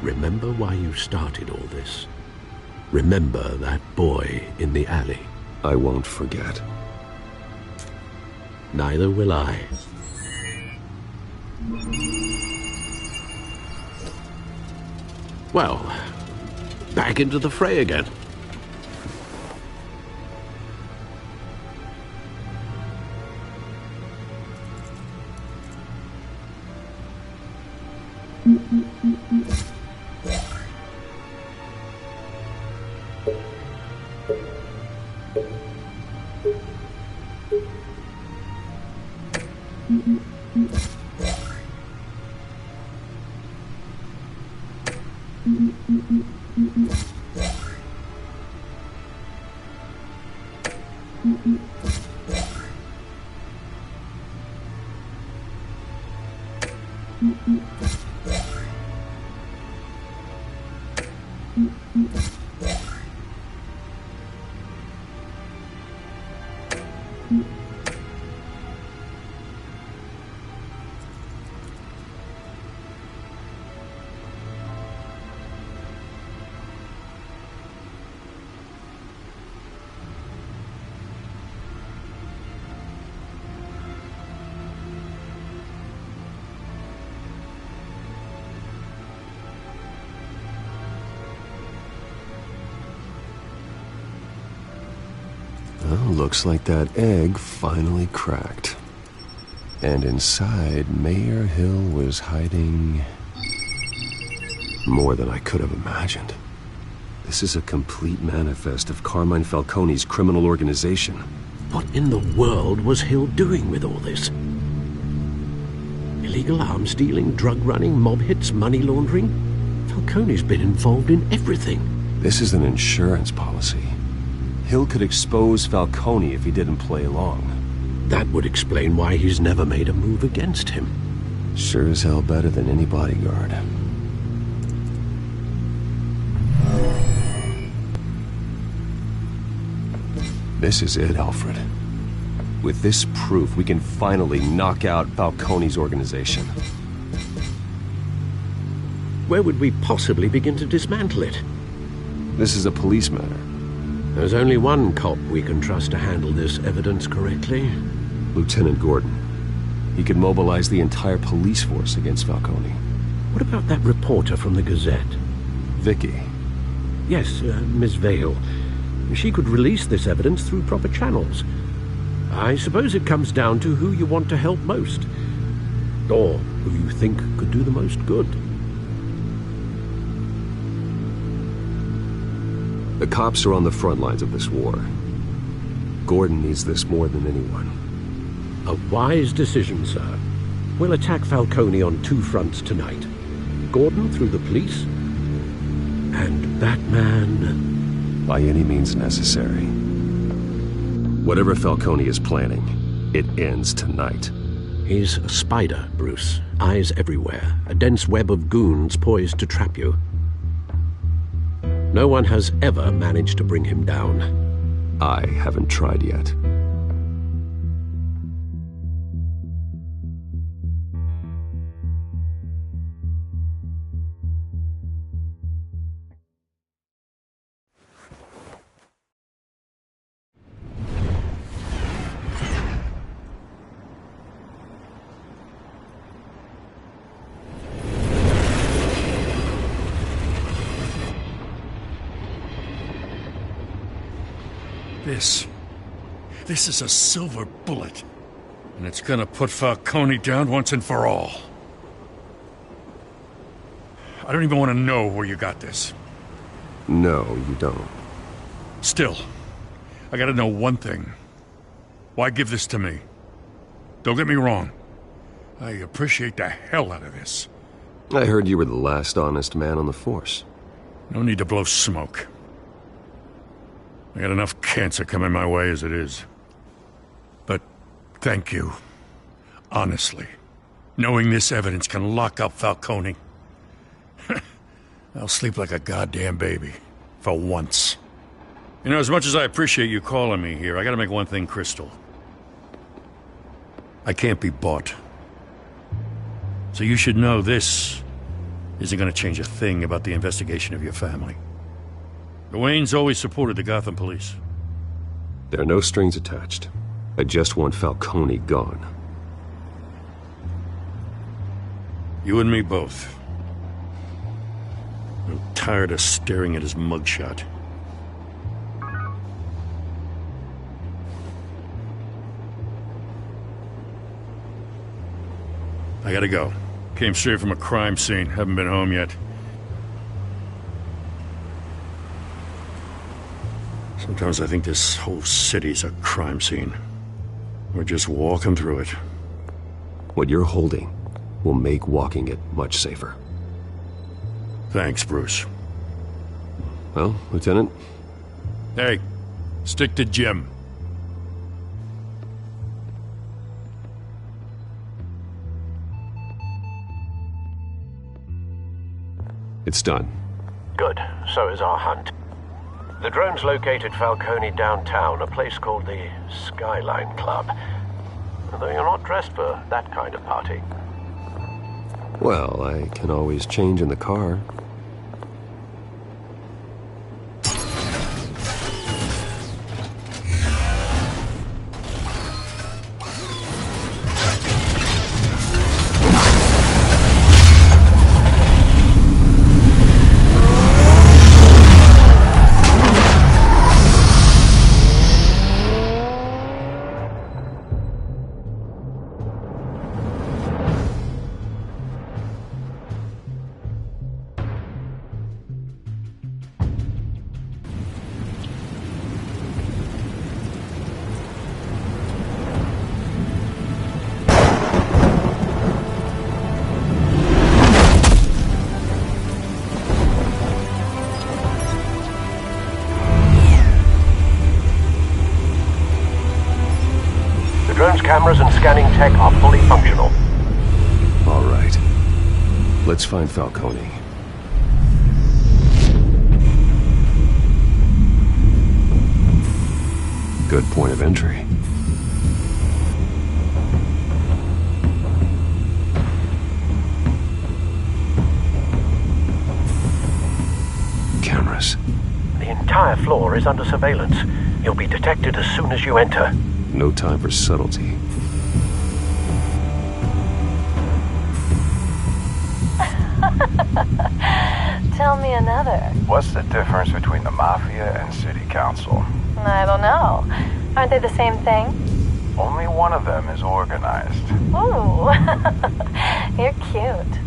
remember why you started all this. Remember that boy in the alley. I won't forget. Neither will I. Well, back into the fray again. Well, looks like that egg finally cracked. And inside, Mayor Hill was hiding more than I could have imagined. This is a complete manifest of Carmine Falcone's criminal organization. What in the world was Hill doing with all this? Illegal arms dealing, drug running, mob hits, money laundering? Falcone's been involved in everything. This is an insurance policy. Hill could expose Falcone if he didn't play along. That would explain why he's never made a move against him. Sure as hell better than any bodyguard. This is it, Alfred. With this proof, we can finally knock out Falcone's organization. Where would we possibly begin to dismantle it? This is a police matter. There's only one cop we can trust to handle this evidence correctly. Lieutenant Gordon. He could mobilize the entire police force against Falcone. What about that reporter from the Gazette? Vicky. Yes, Miss Vale. She could release this evidence through proper channels. I suppose it comes down to who you want to help most. Or who you think could do the most good. The cops are on the front lines of this war. Gordon needs this more than anyone. A wise decision, sir. We'll attack Falcone on 2 fronts tonight. Gordon through the police, and Batman... by any means necessary. Whatever Falcone is planning, it ends tonight. He's a spider, Bruce. Eyes everywhere. A dense web of goons poised to trap you. No one has ever managed to bring him down. I haven't tried yet. This is a silver bullet. And it's gonna put Falcone down once and for all. I don't even want to know where you got this. No, you don't. Still, I gotta know one thing. Why give this to me? Don't get me wrong. I appreciate the hell out of this. I heard you were the last honest man on the force. No need to blow smoke. I got enough cancer coming my way as it is. But thank you. Honestly. Knowing this evidence can lock up Falcone. I'll sleep like a goddamn baby. For once. You know, as much as I appreciate you calling me here, I gotta make one thing crystal. I can't be bought. So you should know this isn't gonna change a thing about the investigation of your family. The Waynes always supported the Gotham police. There are no strings attached. I just want Falcone gone. You and me both. I'm tired of staring at his mugshot. I gotta go. Came straight from a crime scene. Haven't been home yet. Sometimes I think this whole city's a crime scene. We're just walking through it. What you're holding will make walking it much safer. Thanks, Bruce. Well, Lieutenant? Hey, stick to Jim. It's done. Good. So is our hunt. The drones located Falcone downtown, a place called the Skyline Club. Though you're not dressed for that kind of party. Well, I can always change in the car. Cameras and scanning tech are fully functional. All right. Let's find Falcone. Good point of entry. Cameras. The entire floor is under surveillance. You'll be detected as soon as you enter. No time for subtlety. Tell me another. What's the difference between the Mafia and City Council? I don't know. Aren't they the same thing? Only one of them is organized. Ooh, you're cute.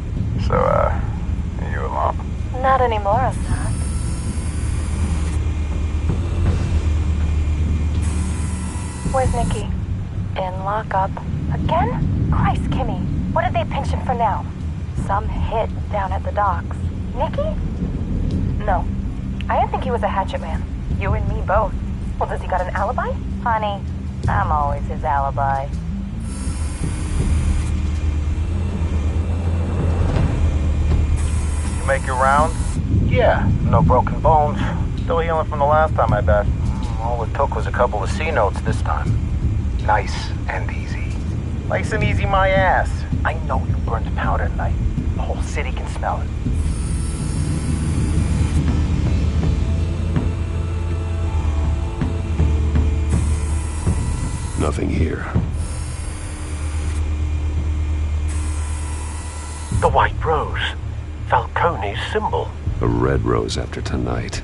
So, are you alone? Not anymore, I'm not. Where's Nikki? In lockup. Again? Christ, Kimmy. What did they pinch him for now? Some hit down at the docks. Nikki? No. I didn't think he was a hatchet man. You and me both. Well, does he got an alibi? Honey, I'm always his alibi. You make your rounds? Yeah, no broken bones. Still healing from the last time, I bet. All it took was a couple of C notes this time. Nice and easy. Nice and easy my ass. I know you burned powder tonight. The whole city can smell it. Nothing here. The white rose. Falcone's symbol. A red rose after tonight.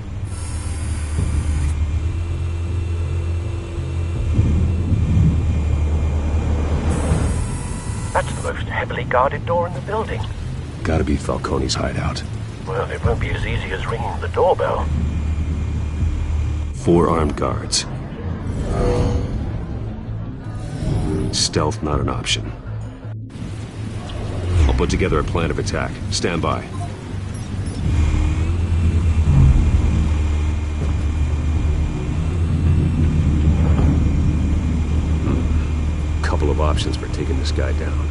That's the most heavily guarded door in the building. Gotta be Falcone's hideout. Well, it won't be as easy as ringing the doorbell. 4 armed guards. Stealth not an option. I'll put together a plan of attack. Stand by. Couple of options for taking this guy down.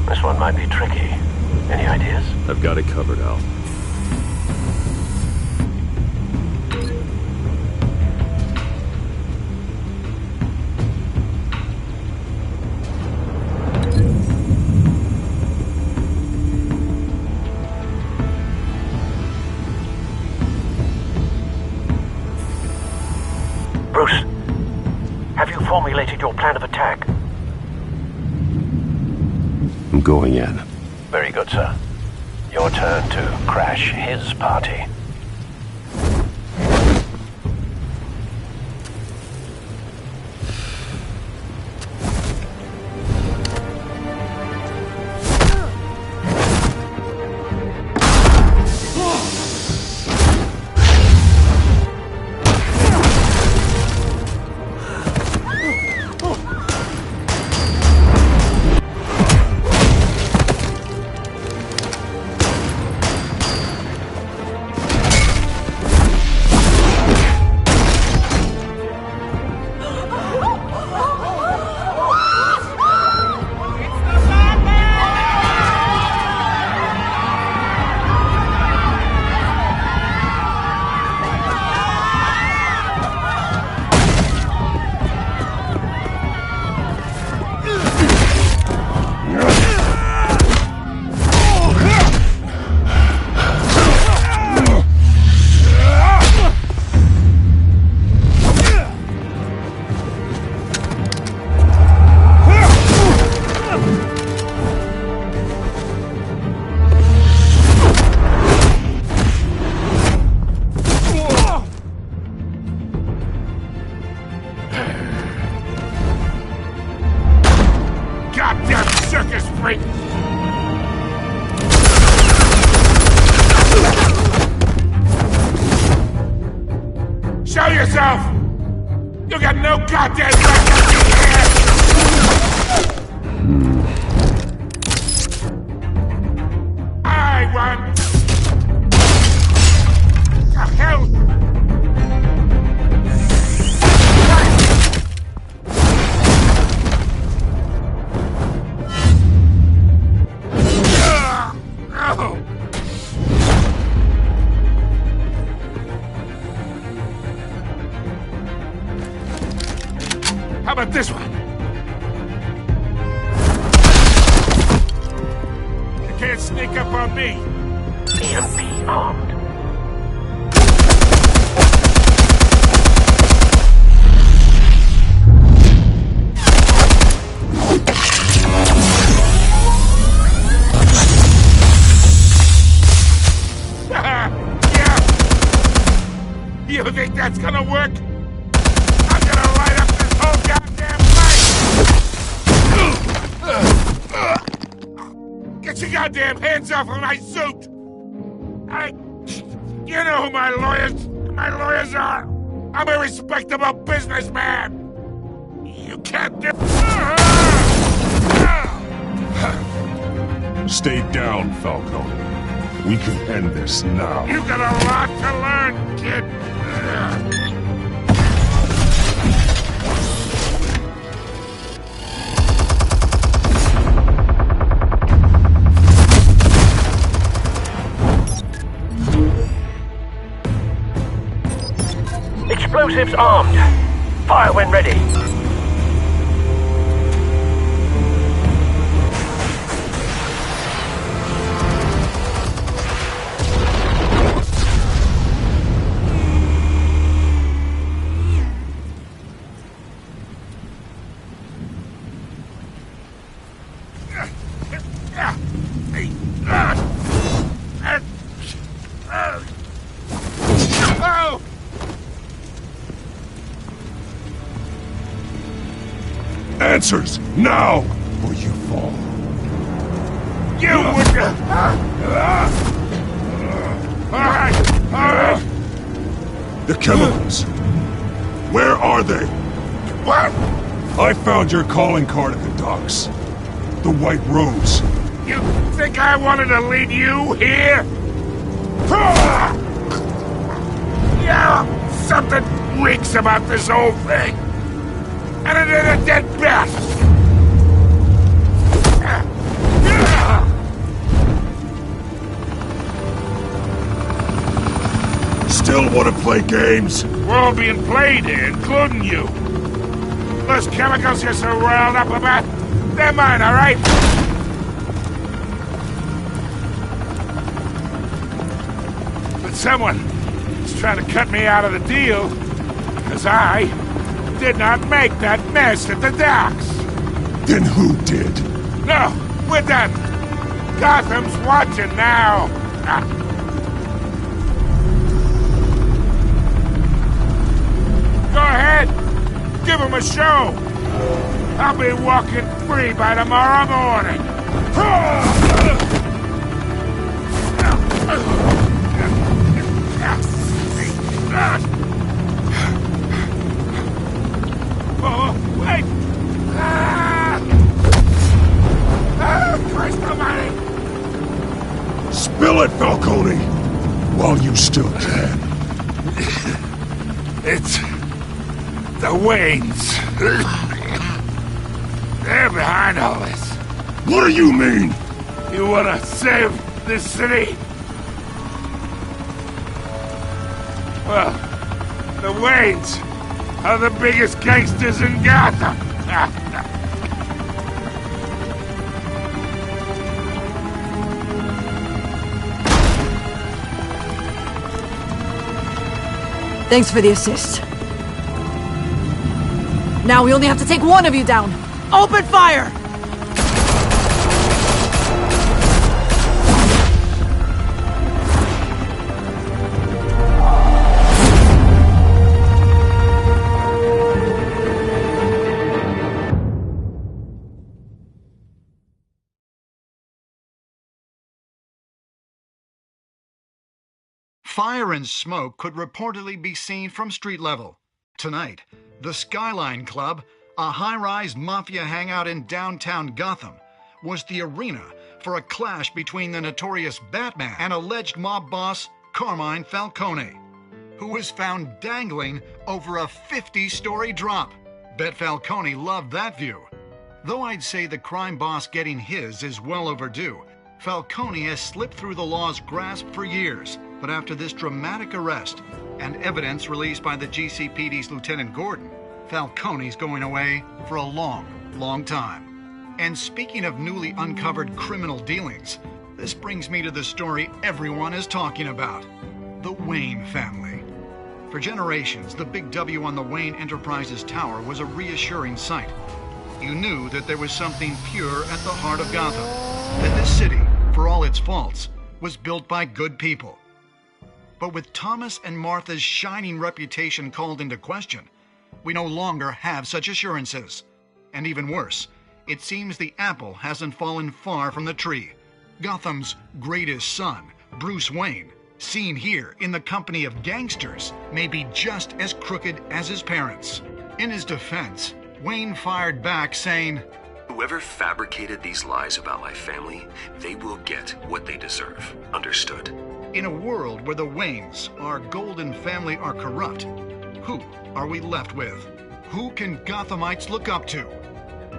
This one might be tricky. Any ideas? I've got it covered, Al. Bruce, have you formulated your plan of attack? I'm going in. Very good, sir. Your turn to crash his party. yourself! You got no goddamn right to be here! I want... The hell? How about this one? You can't sneak up on me. EMP armed. Yeah. You think that's gonna work? I'm gonna light up this whole goddamn place! Get your goddamn hands off of my suit! You know who my lawyers are! I'm a respectable businessman! You can't do... Stay down, Falcone. We can end this now. You got a lot to learn, kid! Explosives armed. Fire when ready. Answers, now, or you fall. You would... Alright! The chemicals. Where are they? What? I found your calling card at the docks. The White Rose. You think I wanted to lead you here? Yeah, something reeks about this whole thing. And it is a dead bat! Still want to play games? We're all being played here, including you. Those chemicals you're so riled up about, they're mine, all right? But someone is trying to cut me out of the deal, because I did not make that mess at the docks. Then who did? No, we're done. Gotham's watching now. Go ahead. Give him a show. I'll be walking free by tomorrow morning. Oh, wait! Christ almighty! Spill it, Falcone! While you still can. It's... the Waynes. They're behind all this. What do you mean? You wanna save this city? Well, the Waynes are the biggest gangsters in Gotham. Thanks for the assist. Now we only have to take one of you down. Open fire! Fire and smoke could reportedly be seen from street level. Tonight, the Skyline Club, a high-rise mafia hangout in downtown Gotham, was the arena for a clash between the notorious Batman and alleged mob boss Carmine Falcone, who was found dangling over a 50-story drop. Bet Falcone loved that view. Though I'd say the crime boss getting his is well overdue, Falcone has slipped through the law's grasp for years. But after this dramatic arrest and evidence released by the GCPD's Lieutenant Gordon, Falcone's going away for a long, long time. And speaking of newly uncovered criminal dealings, this brings me to the story everyone is talking about: the Wayne family. For generations, the big W on the Wayne Enterprises Tower was a reassuring sight. You knew that there was something pure at the heart of Gotham, that this city, for all its faults, was built by good people. But with Thomas and Martha's shining reputation called into question, we no longer have such assurances. And even worse, it seems the apple hasn't fallen far from the tree. Gotham's greatest son, Bruce Wayne, seen here in the company of gangsters, may be just as crooked as his parents. In his defense, Wayne fired back saying, "Whoever fabricated these lies about my family, they will get what they deserve. Understood?" In a world where the Waynes, our golden family, are corrupt, who are we left with? Who can Gothamites look up to?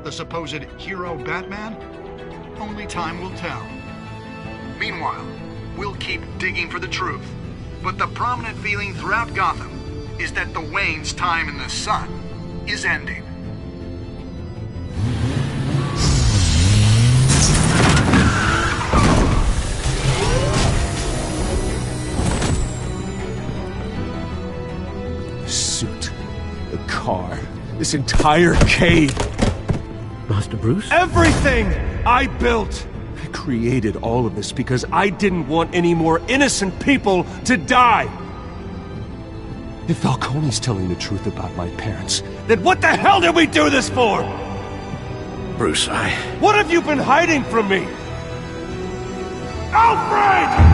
The supposed hero Batman? Only time will tell. Meanwhile, we'll keep digging for the truth. But the prominent feeling throughout Gotham is that the Waynes' time in the sun is ending. Suit, the car, this entire cave. Master Bruce? Everything I built! I created all of this because I didn't want any more innocent people to die! If Falcone's telling the truth about my parents, then what the hell did we do this for? Bruce, What have you been hiding from me? Alfred!